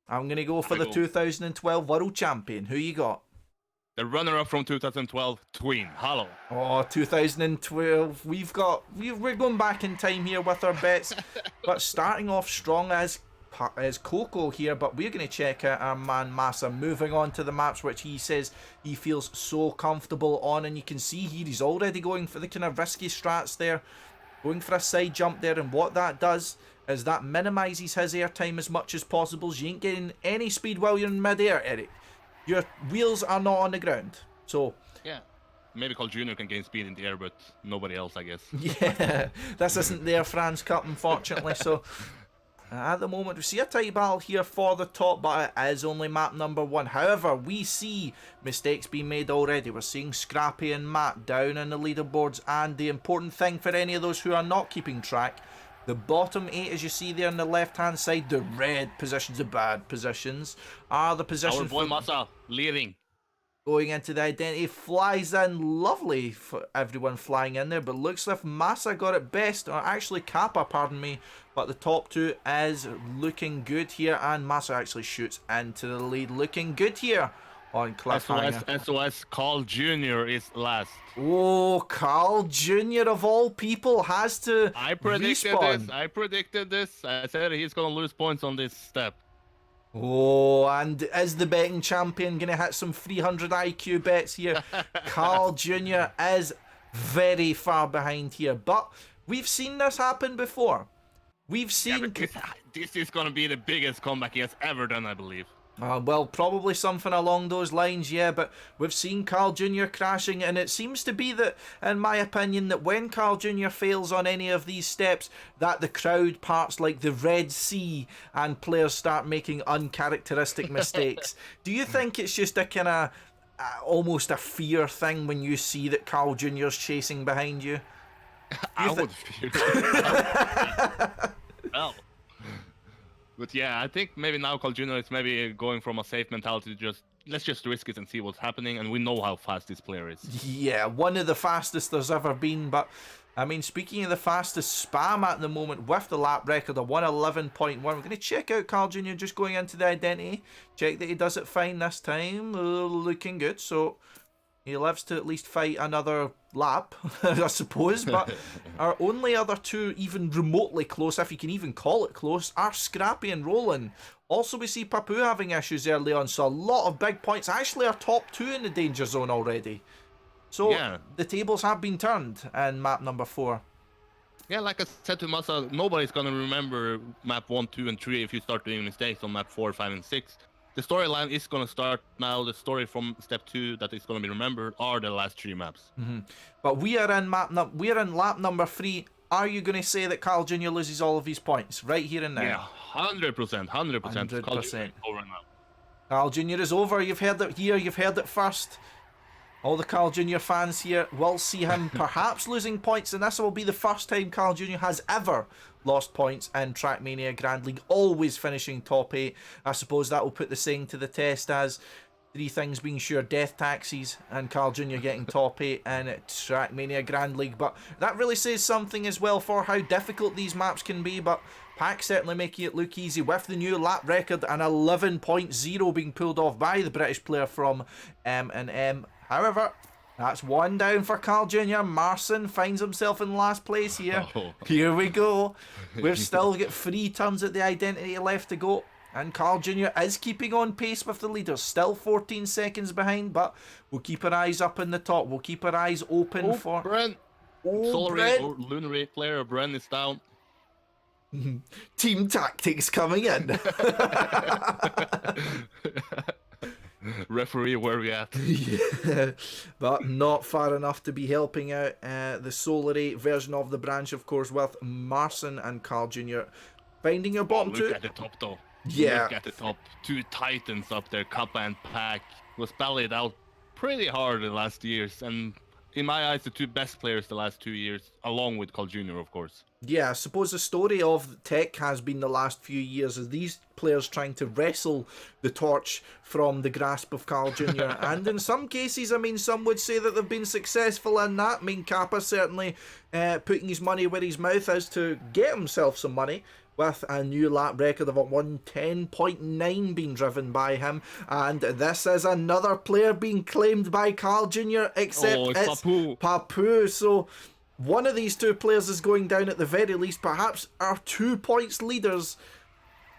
I'm gonna go for the 2012 World Champion. Who you got? The runner-up from 2012, Tween. Hello. Oh, 2012. We're going back in time here with our bets, but starting off strong as Cocow here. But we're going to check out our man Massa, moving on to the maps which he says he feels so comfortable on, and you can see here he's already going for the kind of risky strats there, going for a side jump there, and what that does is that minimises his airtime as much as possible. You ain't getting any speed while you're in mid-air, Eirik. Your wheels are not on the ground, so... Yeah. Maybe CarlJr can gain speed in the air, but nobody else, I guess. Yeah, this isn't their France Cup, unfortunately, so... At the moment, we see a tight battle here for the top, but it is only map number 1. However, we see mistakes being made already. We're seeing Scrapie and Matt down in the leaderboards, and the important thing for any of those who are not keeping track, the bottom 8, as you see there on the left-hand side, the red positions, the bad positions, are the positions... Our boy Massa, leading. Going into the identity, flies in, lovely for everyone flying in there, but looks like Massa got it best, or actually Kappa, pardon me, but the top 2 is looking good here, and Massa actually shoots into the lead, looking good here on Cliffhanger. SOS CarlJr is last. Oh, CarlJr of all people has to I predicted this. I said he's gonna lose points on this step. Oh, and is the betting champion going to hit some 300 IQ bets here? CarlJr is very far behind here, but we've seen this happen before. We've seen... Yeah, this is going to be the biggest comeback he has ever done, I believe. Well, probably something along those lines, yeah, but we've seen CarlJr crashing, and it seems to be that, in my opinion, that when CarlJr fails on any of these steps, that the crowd parts like the Red Sea and players start making uncharacteristic mistakes. Do you think it's just a kind of almost a fear thing when you see that CarlJr's chasing behind you? I would fear. Well. But yeah, I think maybe now CarlJr is maybe going from a safe mentality to let's just risk it and see what's happening, and we know how fast this player is. Yeah, one of the fastest there's ever been, but I mean, speaking of the fastest, Spam at the moment with the lap record of 111.1. We're going to check out CarlJr just going into the identity, check that he does it fine this time, looking good, so he lives to at least fight another lap, I suppose, but our only other 2 even remotely close, if you can even call it close, are Scrapie and Rollin. Also, we see Papou having issues early on, so a lot of big points. Actually, our top 2 in the danger zone already. So, yeah. The tables have been turned in map number 4. Yeah, like I said to Massa, nobody's going to remember map 1, 2, and 3 if you start doing mistakes on map 4, 5, and 6. The storyline is going to start now. The story from step 2 that is going to be remembered are the last 3 maps. But we are in lap number 3. Are you going to say that CarlJr loses all of his points right here and now? Yeah, 100%. 100%. CarlJr over now. CarlJr is over. You've heard it here. You've heard it first. All the CarlJr fans here will see him perhaps losing points, and this will be the first time CarlJr has ever lost points in Trackmania Grand League, always finishing top 8. I suppose that will put the saying to the test as Three things being sure: death taxis and CarlJr getting top 8 in Trackmania Grand League. But that really says something as well for how difficult these maps can be. But Pack certainly making it look easy with the new lap record and 11.0 being pulled off by the British player from MnM. However, that's one down for CarlJr. MarciN finds himself in last place here. Oh. Here we go. We've still got 3 turns at the identity left to go. And CarlJr. is keeping on pace with the leaders. Still 14 seconds behind, but we'll keep our eyes up in the top. We'll keep our eyes open for... Bren! Solary Bren. or Lunary player Bren is down. Team tactics coming in. Referee, where are we at? Yeah, but not far enough to be helping out the Solary version of the branch, of course, with MarciN and CarlJr. finding your bottom two. Look at the top, though. Yeah. Look at the top. 2 titans up there, Kappa and Pack. Was battled out pretty hard in the last years, and in my eyes, the 2 best players the last 2 years, along with CarlJr, of course. Yeah, I suppose the story of tech has been the last few years is these players trying to wrestle the torch from the grasp of CarlJr. And in some cases, I mean, some would say that they've been successful in that. I mean, Kappa certainly putting his money where his mouth is to get himself some money, with a new lap record of a 110.9 being driven by him. And this is another player being claimed by CarlJr, except it's Papou. So one of these 2 players is going down at the very least. Perhaps our 2 points leaders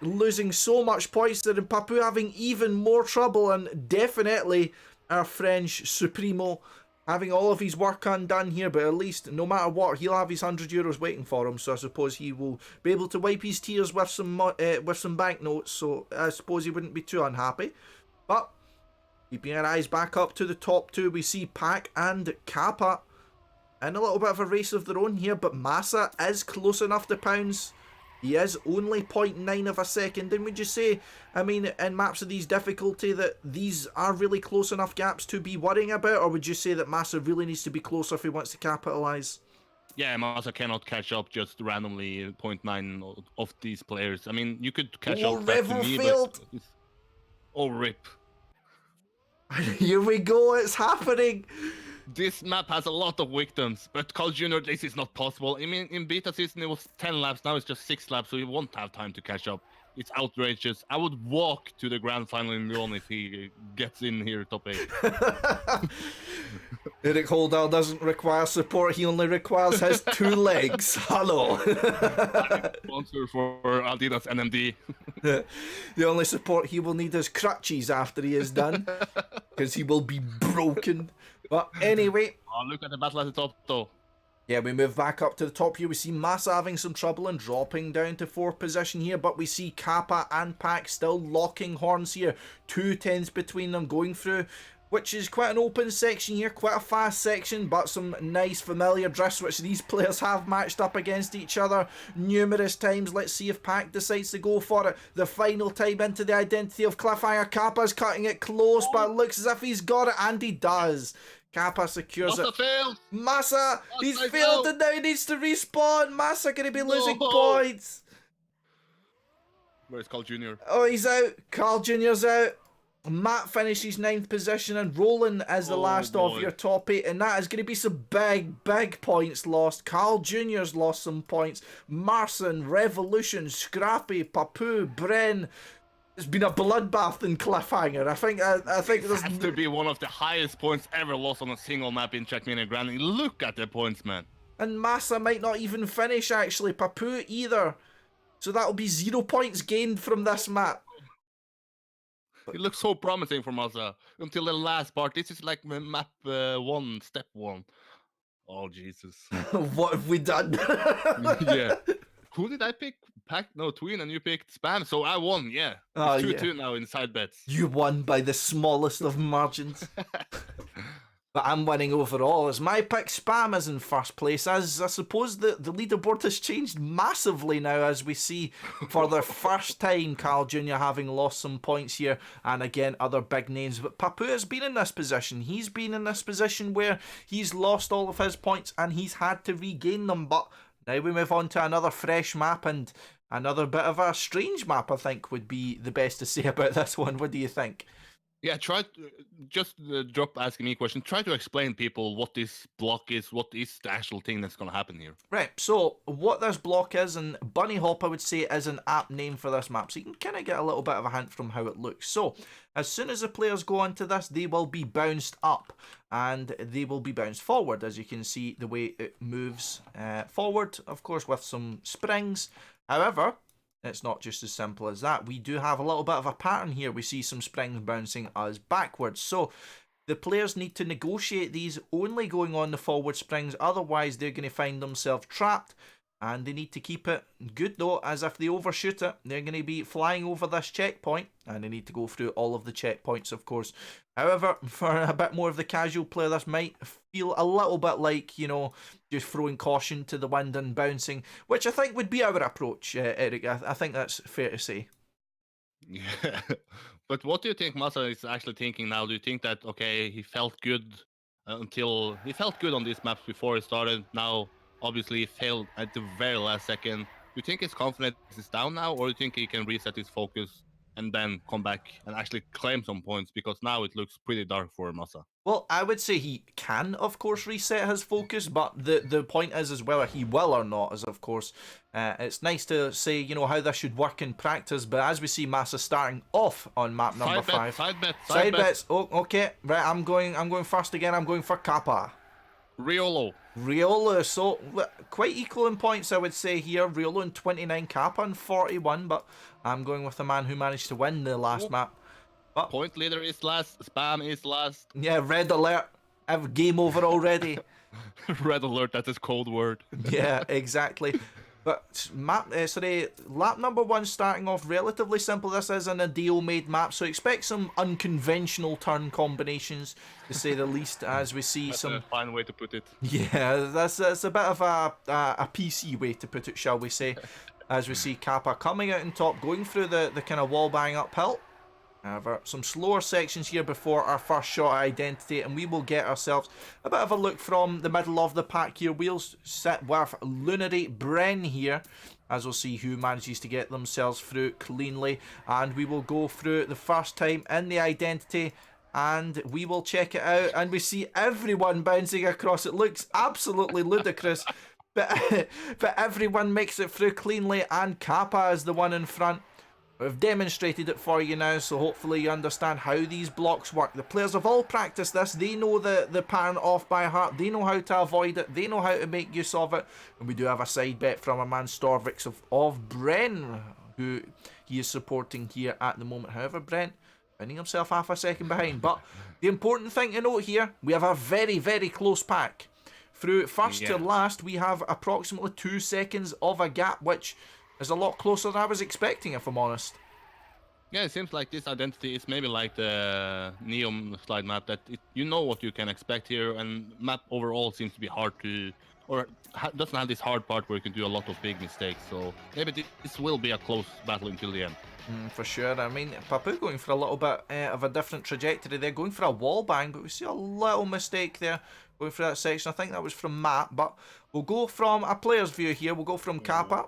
losing so much points that Papou having even more trouble, and definitely our French Supremo having all of his work undone here, but at least no matter what, he'll have his €100 waiting for him, so I suppose he will be able to wipe his tears with some banknotes, so I suppose he wouldn't be too unhappy. But keeping our eyes back up to the top 2, we see Pack and Kappa in a little bit of a race of their own here, but Massa is close enough to pounds. He is only 0.9 of a second. And would you say, I mean, in maps of these difficulty, that these are really close enough gaps to be worrying about? Or would you say that Massa really needs to be closer if he wants to capitalise? Yeah, Massa cannot catch up just randomly 0.9 of these players. I mean, you could catch up back to me, but... Oh, rip. Here we go, it's happening. This map has a lot of victims, but CarlJr, this is not possible. I mean, in beta season it was 10 laps, now it's just 6 laps, so he won't have time to catch up. It's outrageous. I would walk to the grand final in Lyon if he gets in here top 8. Eirik Holdal doesn't require support, he only requires his 2 legs. Hello. Sponsor for Adidas NMD. The only support he will need is crutches after he is done, because he will be broken. But anyway... Oh, look at the battle at the top, though. Yeah, we move back up to the top here. We see Massa having some trouble and dropping down to 4th position here. But we see Kappa and Pack still locking horns here. 2 tenths between them going through, which is quite an open section here. Quite a fast section, but some nice familiar drifts, which these players have matched up against each other numerous times. Let's see if Pack decides to go for it. The final time into the identity of Cliffhanger. Kappa's cutting it close, but it looks as if he's got it, and he does. Kappa secures Massa it. Failed. Massa, he's failed and now he needs to respawn. Massa going to be losing points. Where's CarlJr? Oh, he's out. CarlJr's out. Matt finishes 9th position and Rollin is the last of your top 8, and that is going to be some big points lost. CarlJr's lost some points. MarciN, Revolution, Scrapie, Papou, Bren. It's been a bloodbath in Cliffhanger. I think this has to be one of the highest points ever lost on a single map in Trackmania Grand League. Look at the points, man. And Massa might not even finish, actually. Papou either. So that'll be 0 points gained from this map. It looks so promising for Massa until the last part. This is like map 1, step 1. Oh, Jesus. What have we done? Yeah. Who did I pick? Pack? No, Tween, and you picked Spam, so I won, yeah. It's 2-2 now in side bets. You won by the smallest of margins. But I'm winning overall, as my pick Spam is in first place, as I suppose the leaderboard has changed massively now, as we see for the first time CarlJr having lost some points here, and again other big names. But Papou has been in this position. He's been in this position where he's lost all of his points and he's had to regain them. But now we move on to another fresh map and another bit of a strange map, I think would be the best to say about this one. What do you think? Yeah, try to just drop asking me a question. Try to explain people what this block is. What is the actual thing that's gonna happen here? Right, so what this block is, and Bunny Hop I would say is an apt name for this map, so you can kind of get a little bit of a hint from how it looks. So, as soon as the players go onto this, they will be bounced up, and they will be bounced forward, as you can see the way it moves forward, of course with some springs. However, it's not just as simple as that. We do have a little bit of a pattern here. We see some springs bouncing us backwards. So the players need to negotiate these only going on the forward springs. Otherwise, they're going to find themselves trapped. And they need to keep it good though, as if they overshoot it, they're going to be flying over this checkpoint. And they need to go through all of the checkpoints, of course. However, for a bit more of the casual player, this might feel a little bit like, you know, just throwing caution to the wind and bouncing, which I think would be our approach, Eirik. I think that's fair to say. Yeah. But what do you think Massa is actually thinking now? Do you think that, okay, he felt good until he felt good on these maps before he started? Now, obviously, he failed at the very last second. Do you think his confidence is down now, or do you think he can reset his focus and then come back and actually claim some points? Because now it looks pretty dark for Massa. Well, I would say he can, of course, reset his focus, but the point is whether he will or not, is of course, it's nice to say, you know, how this should work in practice, but as we see Massa starting off on map number 5. Side bets. Oh, okay. Right, I'm going first again. I'm going for Kappa. Riolo. So quite equal in points, I would say here. Riolo in 29, Kappa in 41, but I'm going with the man who managed to win the last map. But Point leader is last. Spam is last. yeah, red alert. I've game over already. Red alert. That's his code word. Yeah, exactly. But lap number 1 starting off relatively simple. This is an NADEO made map, so expect some unconventional turn combinations, to say the least, as we see That's some. a fine way to put it. Yeah, that's a bit of a PC way to put it, shall we say, as we see Kappa coming out on top, going through the kind of wall bang uphill. However, some slower sections here before our first shot at identity, and we will get ourselves a bit of a look from the middle of the pack here. We'll sit with Lunary, Bren here, as we'll see who manages to get themselves through cleanly, and we will go through the first time in the identity, and we will check it out, and we see everyone bouncing across. It looks absolutely ludicrous, but everyone makes it through cleanly, and Kappa is the one in front. We've demonstrated it for you now, so hopefully you understand how these blocks work. The players have all practiced this. They know the pattern off by heart. They know how to avoid it. They know how to make use of it. And we do have a side bet from our man Storvix of Bren, who he is supporting here at the moment. However, Brent finding himself half a second behind. But the important thing to note here, we have a very, very close pack. Through first to last, we have approximately 2 seconds of a gap, which is a lot closer than I was expecting, if I'm honest. Yeah, it seems like this identity is maybe like the Neom slide map, that you know what you can expect here, and map overall seems to be hard to, or doesn't have this hard part where you can do a lot of big mistakes, so maybe this will be a close battle until the end. For sure. I mean, Papou going for a little bit of a different trajectory there, going for a wall bang, but we see a little mistake there going for that section. I think that was from Matt, but we'll go from a player's view here. We'll go from Kappa.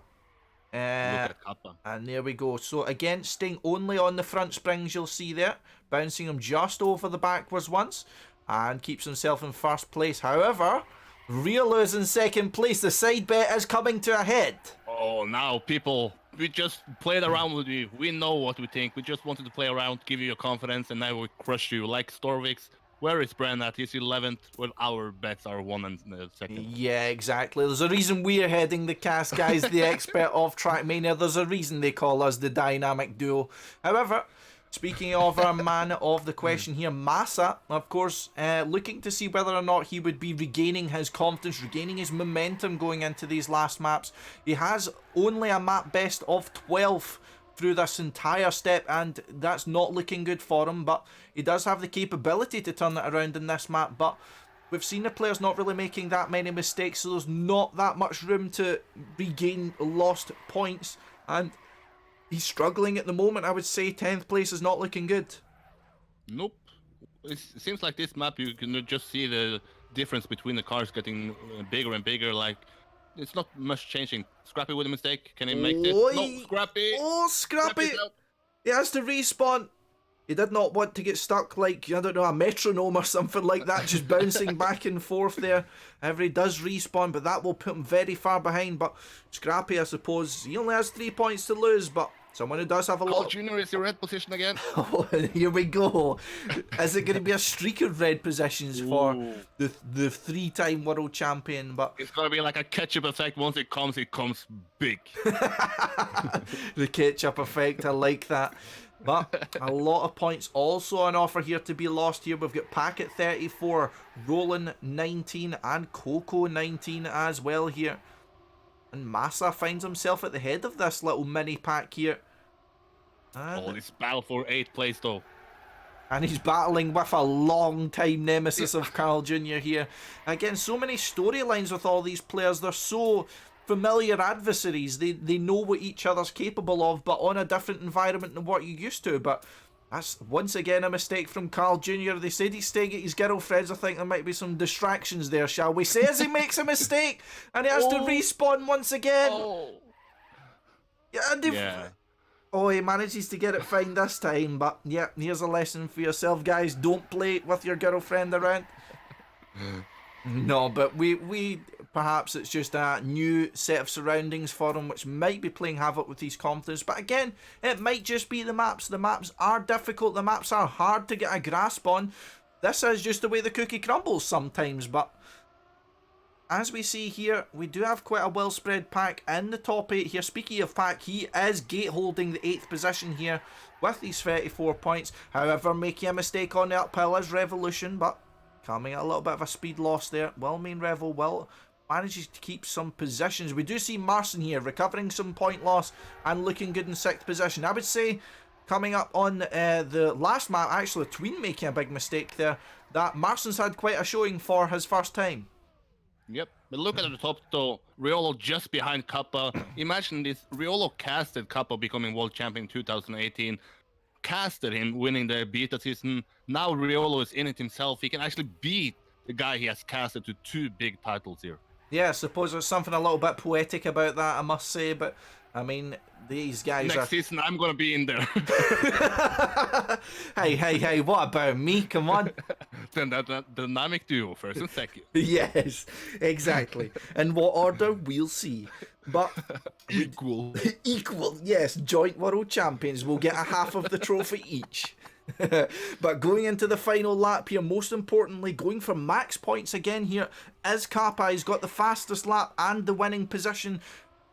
Look at Kappa. And there we go. So again, staying only on the front springs, you'll see there, bouncing him just over the backwards once, and keeps himself in first place. However, Real is in second place. The side bet is coming to a head. Oh, now people, we just played around with you. We know what we think. We just wanted to play around, give you your confidence, and now we crush you like Storvix. Where is Bren at? He's 11th, well, our bets are 1 and 2nd. Yeah, exactly. There's a reason we're heading the cast, guys, the expert of Trackmania. There's a reason they call us the dynamic duo. However, speaking of our man of the question here, Massa, of course, looking to see whether or not he would be regaining his confidence, regaining his momentum going into these last maps. He has only a map best of 12 through this entire step, and that's not looking good for him, but he does have the capability to turn it around in this map. But we've seen the players not really making that many mistakes, so there's not that much room to regain lost points, and he's struggling at the moment. I would say 10th place is not looking good. Nope. It seems like this map, you can just see the difference between the cars getting bigger and bigger. Like, it's not much changing. Scrapie with a mistake. Can he make this? No, Scrapie. Oh, Scrapie. He has to respawn. He did not want to get stuck like, I don't know, a metronome or something like that, just bouncing back and forth there. However, he does respawn, but that will put him very far behind. But Scrapie, I suppose, he only has 3 points to lose, but someone who does have a lot... CarlJr is in red position again. Oh, here we go. Is it going to be a streak of red positions for the 3-time world champion? But it's going to be like a ketchup effect. Once it comes big. The ketchup effect, I like that. But a lot of points also on offer here to be lost here. We've got Pack at 34, Rollin 19, and Cocow 19 as well here. And Massa finds himself at the head of this little mini pack here. And this battle for 8th place though. And he's battling with a long-time nemesis of CarlJr here. Again, so many storylines with all these players. They're so familiar adversaries. They know what each other's capable of, but on a different environment than what you're used to. But that's once again a mistake from CarlJr. They said he's staying at his girlfriend's. I think there might be some distractions there, shall we say, as he makes a mistake and he has to respawn once again. Yeah. Oh, he manages to get it fine this time, but yeah, here's a lesson for yourself, guys. Don't play with your girlfriend around. No, but we perhaps it's just a new set of surroundings for him, which might be playing havoc with his confidence. But again, it might just be the maps. The maps are difficult. The maps are hard to get a grasp on. This is just the way the cookie crumbles sometimes, but as we see here, we do have quite a well-spread pack in the top 8 here. Speaking of pack, he is gate holding the 8th position here with these 34 points. However, making a mistake on the uphill is Revolution, but coming at a little bit of a speed loss there. Well, main Revel will manages to keep some positions. We do see MarciN here recovering some point loss and looking good in 6th position. I would say coming up on the last map, actually Tween making a big mistake there, that MarciN's had quite a showing for his first time. Yep, but look at the top though, Riolo just behind Kappa. Imagine this, Riolo casted Kappa becoming world champion in 2018, casted him winning the beta season. Now Riolo is in it himself. He can actually beat the guy he has casted to 2 big titles here. Yeah, I suppose there's something a little bit poetic about that, I must say, but I mean, these guys Next season, I'm going to be in there. Hey, what about me? Come on. Then that dynamic duo, first and second. Yes, exactly. In what order, we'll see. But Equal, yes, joint world champions will get a half of the trophy each. But going into the final lap here, most importantly, going for max points again here, is Kappa. He's got the fastest lap and the winning position,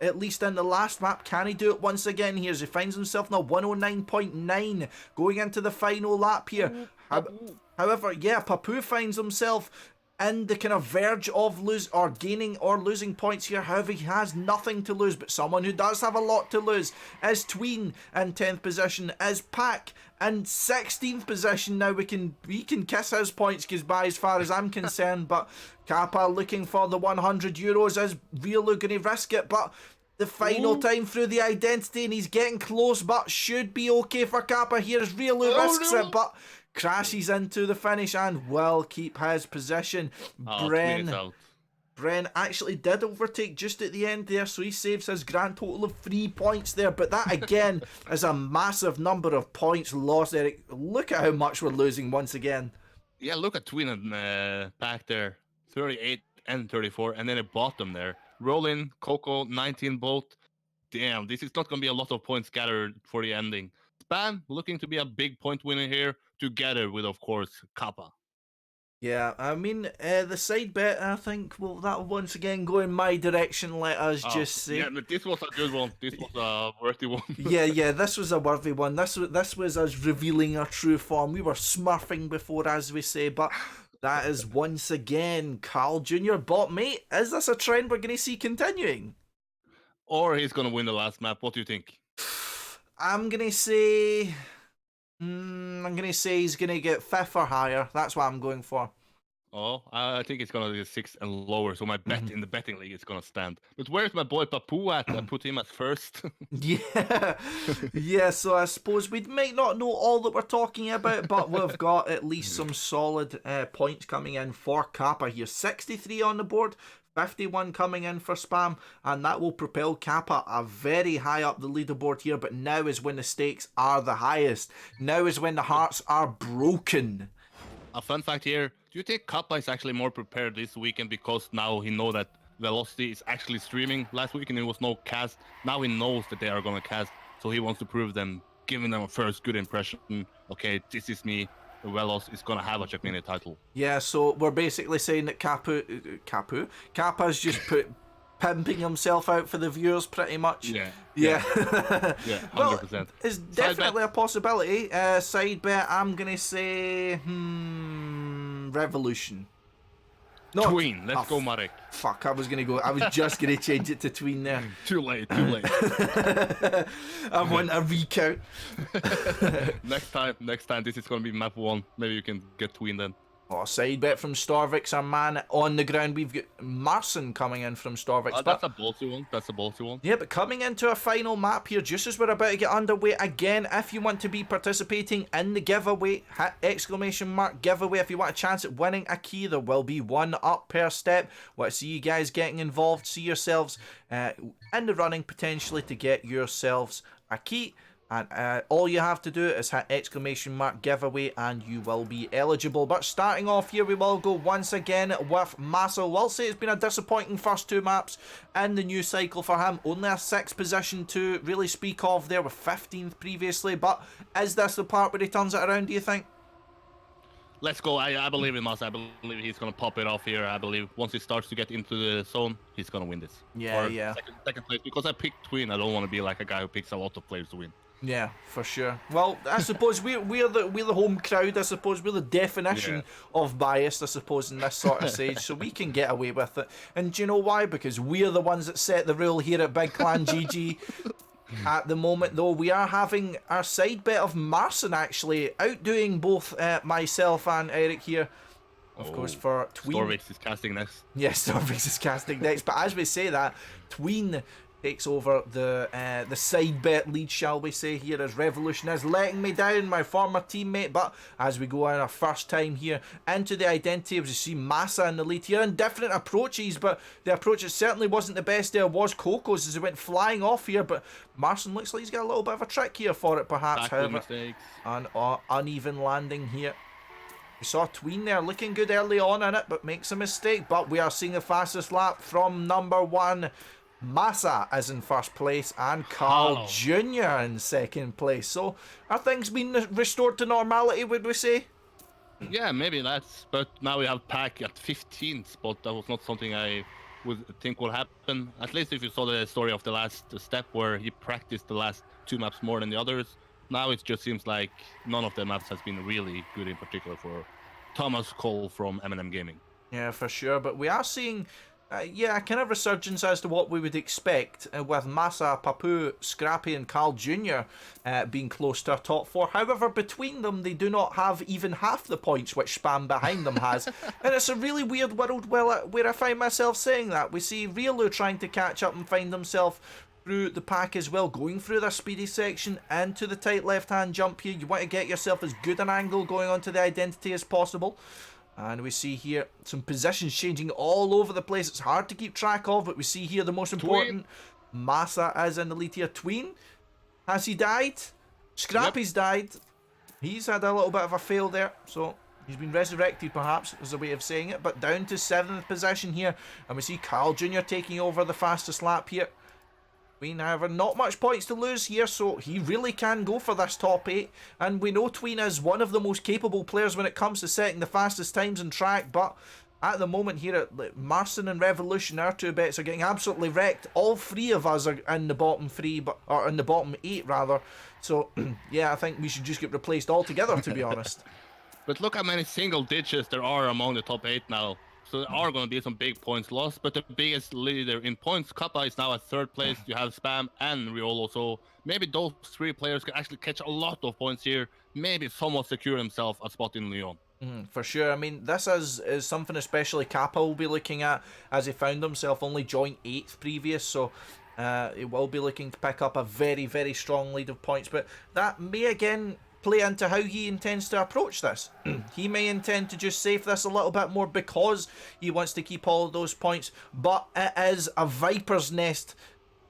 at least in the last map. Can he do it once again here as he finds himself now 109.9 going into the final lap here? However, yeah, Papou finds himself in the kind of verge of gaining or losing points here. However, he has nothing to lose, but someone who does have a lot to lose is Tween in 10th position, is Pack in 16th position. Now we can kiss his points goodbye as far as I'm concerned, but Kappa looking for the 100 euros. Is Riolu going to risk it? But the final time through the identity, and he's getting close, but should be okay for Kappa here as Riolu risks it, but crashes into the finish and will keep his position. Bren actually did overtake just at the end there, so he saves his grand total of 3 points there. But that again is a massive number of points lost, Eirik. Look at how much we're losing once again. Yeah, look at Tween and back there, 38 and 34, and then at bottom there, Rollin, Cocow, 19 both. Damn, this is not going to be a lot of points gathered for the ending. Spam looking to be a big point winner here, together with, of course, Kappa. Yeah, I mean, the side bet, I think, well, that will once again go in my direction, let us just say. Yeah, but this was a good one. This was a worthy one. yeah, this was a worthy one. This was us revealing our true form. We were smurfing before, as we say, but that is once again CarlJr. Bot, mate. Is this a trend we're going to see continuing? Or he's going to win the last map. What do you think? I'm going to say he's going to get 5th or higher. That's what I'm going for. Oh, I think it's going to be 6 and lower, so my bet in the betting league is going to stand. But where's my boy Papou at? I put him at 1st. Yeah, so I suppose we might not know all that we're talking about, but we've got at least some solid points coming in for Kappa here. 63 on the board, 51 coming in for Spam, and that will propel Kappa very high up the leaderboard here, but now is when the stakes are the highest. Now is when the hearts are broken. A fun fact here, do you think Kappa is actually more prepared this weekend because now he knows that Veloce is actually streaming? Last weekend there was no cast, now he knows that they are going to cast, so he wants to prove them, giving them a first good impression. Okay, this is me. Veloce is going to have a Trackmania title. Yeah, so we're basically saying that Kappa's just pimping himself out for the viewers pretty much. Yeah. Yeah, 100%. Well, it's definitely a possibility. Side bet, I'm going to say Revolution. No, Tween, let's go, Marek. Fuck, I was just going to change it to Tween there. Too late. I want a recount. Next time, this is going to be map 1. Maybe you can get Tween then. Oh, side bet from Storvix, our man on the ground. We've got MarciN coming in from Storvix. That's a ballsy one. Yeah, but coming into a final map here, just as we're about to get underway, again, if you want to be participating in the giveaway, hit ! Giveaway, if you want a chance at winning a key, there will be one up per step. Want to see you guys getting involved, see yourselves in the running potentially to get yourselves a key. And all you have to do is hit ! Giveaway and you will be eligible. But starting off here, we will go once again with Massa. We'll say it's been a disappointing first 2 maps in the new cycle for him. Only a 6th position to really speak of there, with 15th previously. But is this the part where he turns it around, do you think? Let's go. I believe in Massa. I believe he's going to pop it off here. I believe once he starts to get into the zone, he's going to win this. Yeah. Second place, because I picked Tween. I don't want to be like a guy who picks a lot of players to win. Yeah, for sure. Well, I suppose we're the home crowd. I suppose we're the definition of bias, I suppose, in this sort of stage, so we can get away with it. And do you know why? Because we're the ones that set the rule here at Big Clan GG. At the moment, though, we are having our side bet of MarciN actually outdoing both myself and Eirik here. Of course, for Tween. Storvix is casting next. Yes, Storvix is casting next. But as we say that, Tween takes over the side bet lead, shall we say, here, as Revolution is letting me down, my former teammate. But as we go on our first time here into the identity, as we see Massa in the lead here, and different approaches, but the approach certainly wasn't the best. There was Cocow's as he went flying off here, but MarciN looks like he's got a little bit of a trick here for it, perhaps. However, an uneven landing here. We saw Tween there looking good early on in it, but makes a mistake. But we are seeing the fastest lap from number 1. Massa is in first place and CarlJr in second place. So are things being restored to normality, would we say? Yeah, maybe that's. But now we have Pack at 15th spot. That was not something I would think will happen. At least if you saw the story of the last step where he practiced the last 2 maps more than the others. Now it just seems like none of the maps has been really good, in particular for Thomas Cole from MnM Gaming. Yeah, for sure. But we are seeing a kind of resurgence as to what we would expect with Massa, Papou, Scrapie and CarlJr being close to our top 4. However, between them, they do not have even half the points which Spam behind them has. And it's a really weird world where I find myself saying that. We see Riolu trying to catch up and find himself through the pack as well, going through this speedy section into the tight left-hand jump here. You want to get yourself as good an angle going onto the identity as possible. And we see here some positions changing all over the place. It's hard to keep track of, but we see here the most important. Massa is in the lead here. Tween, has he died? Scrapie's died. He's had a little bit of a fail there, so he's been resurrected perhaps, is a way of saying it. But down to 7th position here, and we see CarlJr taking over the fastest lap here. Tween, however, not much points to lose here, so he really can go for this top 8. And we know Tween is one of the most capable players when it comes to setting the fastest times in track, but at the moment here at MarciN and Revolution, our 2 bets are getting absolutely wrecked. All 3 of us are in the bottom 3, or in the bottom 8 rather. So yeah, I think we should just get replaced altogether, to be honest. But look how many single ditches there are among the top 8 now. So there are going to be some big points lost, but the biggest leader in points, Kappa, is now at 3rd place. You have Spam and Riolo, so maybe those 3 players can actually catch a lot of points here. Maybe somewhat secure himself a spot in Lyon. For sure. I mean, this is something especially Kappa will be looking at, as he found himself only joint 8th previous, so he will be looking to pick up a very, very strong lead of points. But that may again play into how he intends to approach this. He may intend to just save this a little bit more because he wants to keep all of those points, but it is a viper's nest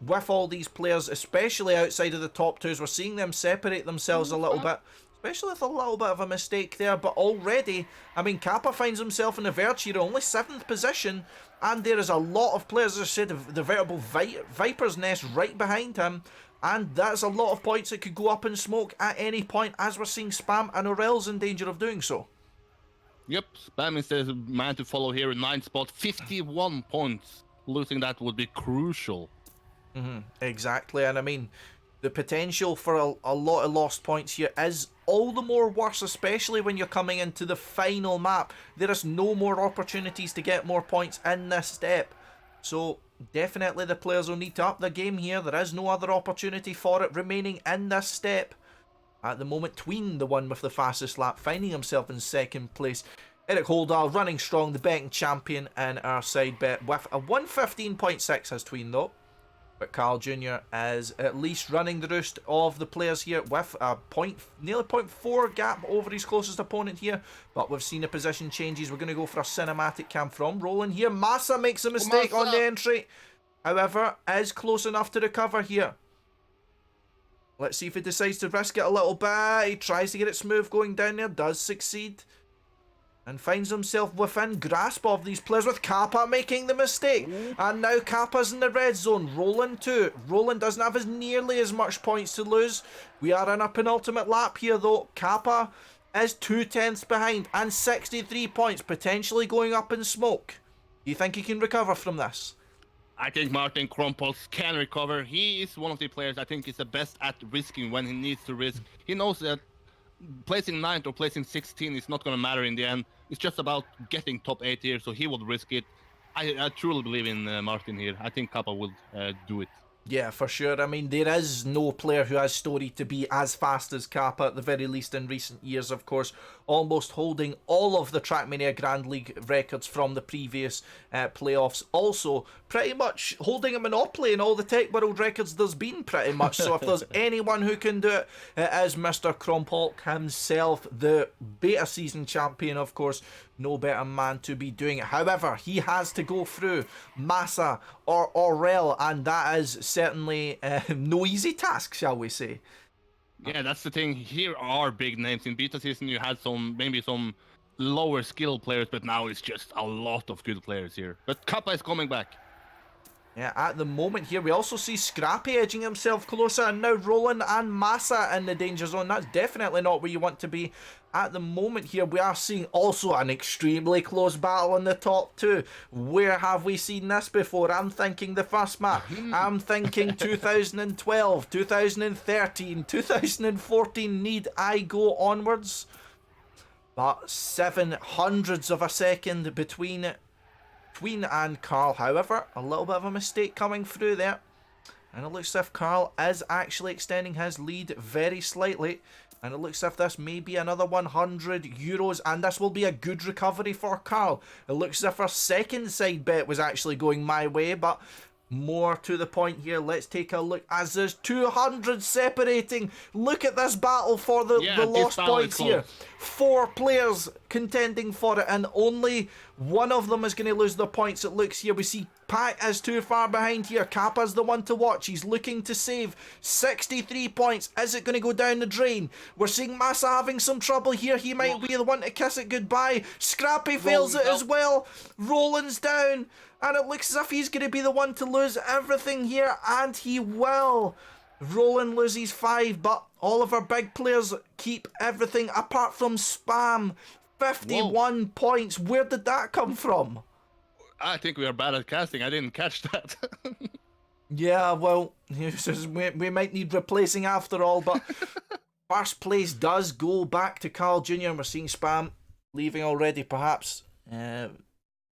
with all these players, especially outside of the top twos. We're seeing them separate themselves a little bit, especially with a little bit of a mistake there, but already, I mean, Kappa finds himself in the verge here, only 7th position, and there is a lot of players, as I said, the veritable viper's nest right behind him, and that's a lot of points that could go up in smoke at any point, as we're seeing Spam and Aurel's in danger of doing so. Yep, Spam is the man to follow here in 9th spot, 51 points. Losing that would be crucial. Exactly, and I mean, the potential for a lot of lost points here is all the more worse, especially when you're coming into the final map. There is no more opportunities to get more points in this step. So definitely the players will need to up their game here. There is no other opportunity for it remaining in this step. At the moment, Tween, the one with the fastest lap, finding himself in 2nd place. Eirik Holdal running strong, the betting champion in our side bet with a 115.6 as Tween though. But CarlJr is at least running the roost of the players here with a nearly 0.4 gap over his closest opponent here. But we've seen the position changes. We're going to go for a cinematic cam from Rollin here. Massa makes a mistake on the entry. However, is close enough to recover here. Let's see if he decides to risk it a little bit. He tries to get it smooth going down there. Does succeed. And finds himself within grasp of these players with Kappa making the mistake. And now Kappa's in the red zone. Rollin too. Rollin doesn't have nearly as much points to lose. We are in a penultimate lap here though. Kappa is 2/10 behind and 63 points, potentially going up in smoke. Do you think he can recover from this? I think MarciN Krompos can recover. He is one of the players I think is the best at risking when he needs to risk. He knows that placing 9th or placing 16 is not going to matter in the end. It's just about getting top 8 here, so he would risk it. I truly believe in MarciN here. I think Kappa will do it. Yeah, for sure. I mean, there is no player who has story to be as fast as Kappa, at the very least in recent years, of course. Almost holding all of the Trackmania Grand League records from the previous playoffs. Also, pretty much holding a monopoly in all the Tech World records there's been, pretty much. So if there's anyone who can do it, it is Mr. Krompolk himself, the beta season champion, of course. No better man to be doing it. However, he has to go through Massa or Aurel, and that is certainly no easy task, shall we say. Yeah, that's the thing. Here are big names. In beta season, you had maybe some lower skill players, but now it's just a lot of good players here. But Kappa is coming back. Yeah, at the moment here, we also see Scrapie edging himself closer, and now Rollin and Massa in the danger zone. That's definitely not where you want to be. At the moment here, we are seeing also an extremely close battle on the top two. Where have we seen this before? I'm thinking the first map. I'm thinking 2012, 2013, 2014. Need I go onwards? But 700ths of a second between Tween and Carl. However, a little bit of a mistake coming through there. And it looks as if Carl is actually extending his lead very slightly. And it looks as if this may be another €100. And this will be a good recovery for Carl. It looks as if our second side bet was actually going my way. But more to the point here, let's take a look as there's 200 separating. Look at this battle for the lost points here. 4 players contending for it, and only one of them is going to lose the points. It looks here. We see Pac is too far behind here. Kappa's the one to watch. He's looking to save 63 points. Is it going to go down the drain? We're seeing Massa having some trouble here. He might be the one to kiss it goodbye. Scrapie fails it as well. Rollin's down. And it looks as if he's going to be the one to lose everything here. And he will. Rollin loses 5, but all of our big players keep everything apart from Spam. 51 points. Where did that come from? I think we are bad at casting. I didn't catch that. Yeah, well, we might need replacing after all, but first place does go back to CarlJr, and we're seeing Spam leaving already, perhaps.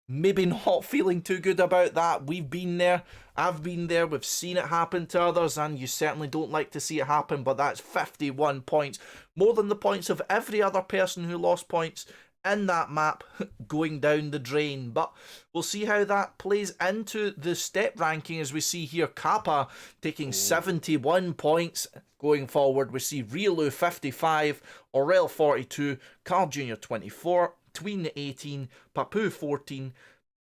Maybe not feeling too good about that. We've been there. I've been there. We've seen it happen to others, and you certainly don't like to see it happen, but that's 51 points. More than the points of every other person who lost points in that map going down the drain. But we'll see how that plays into the step ranking, as we see here Kappa taking 71 points, Going forward, we see Riolu 55, Aurel 42, CarlJr 24, Tween 18, Papou 14,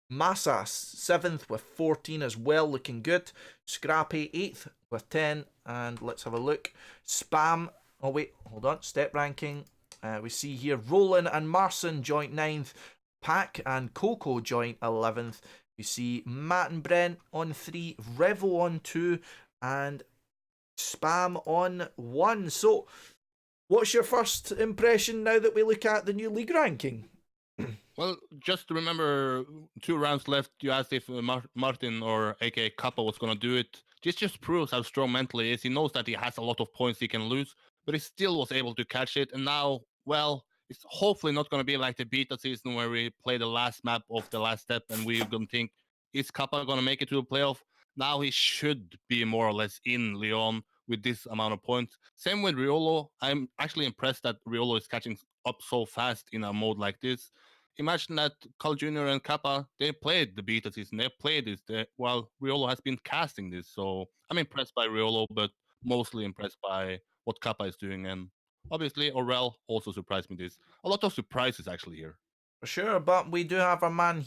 Massa 7th with 14 as well, looking good. Scrapie 8th with 10, and let's have a look. Spam, oh wait, hold on, step ranking. We see here Rollin and MarciN joint 9th, Pack and Cocow joint 11th. We see Matt and Bren on 3, Revo on 2, and Spam on 1. So, what's your first impression now that we look at the new league ranking? Well, just remember 2 rounds left. You asked if MarciN or aka Kappa was going to do it. This just proves how strong mentally he is. He knows that he has a lot of points he can lose, but he still was able to catch it. And now, well, it's hopefully not going to be like the beta season where we play the last map of the last step and we're going to think, is Kappa going to make it to a playoff? Now he should be more or less in Lyon with this amount of points. Same with Riolo. I'm actually impressed that Riolo is catching up so fast in a mode like this. Imagine that CarlJr and Kappa, they played the beta season, they played this, while Riolo has been casting this. So I'm impressed by Riolo, but mostly impressed by what Kappa is doing. And obviously, Aurel also surprised me this. A lot of surprises actually here. For sure, but we do have a man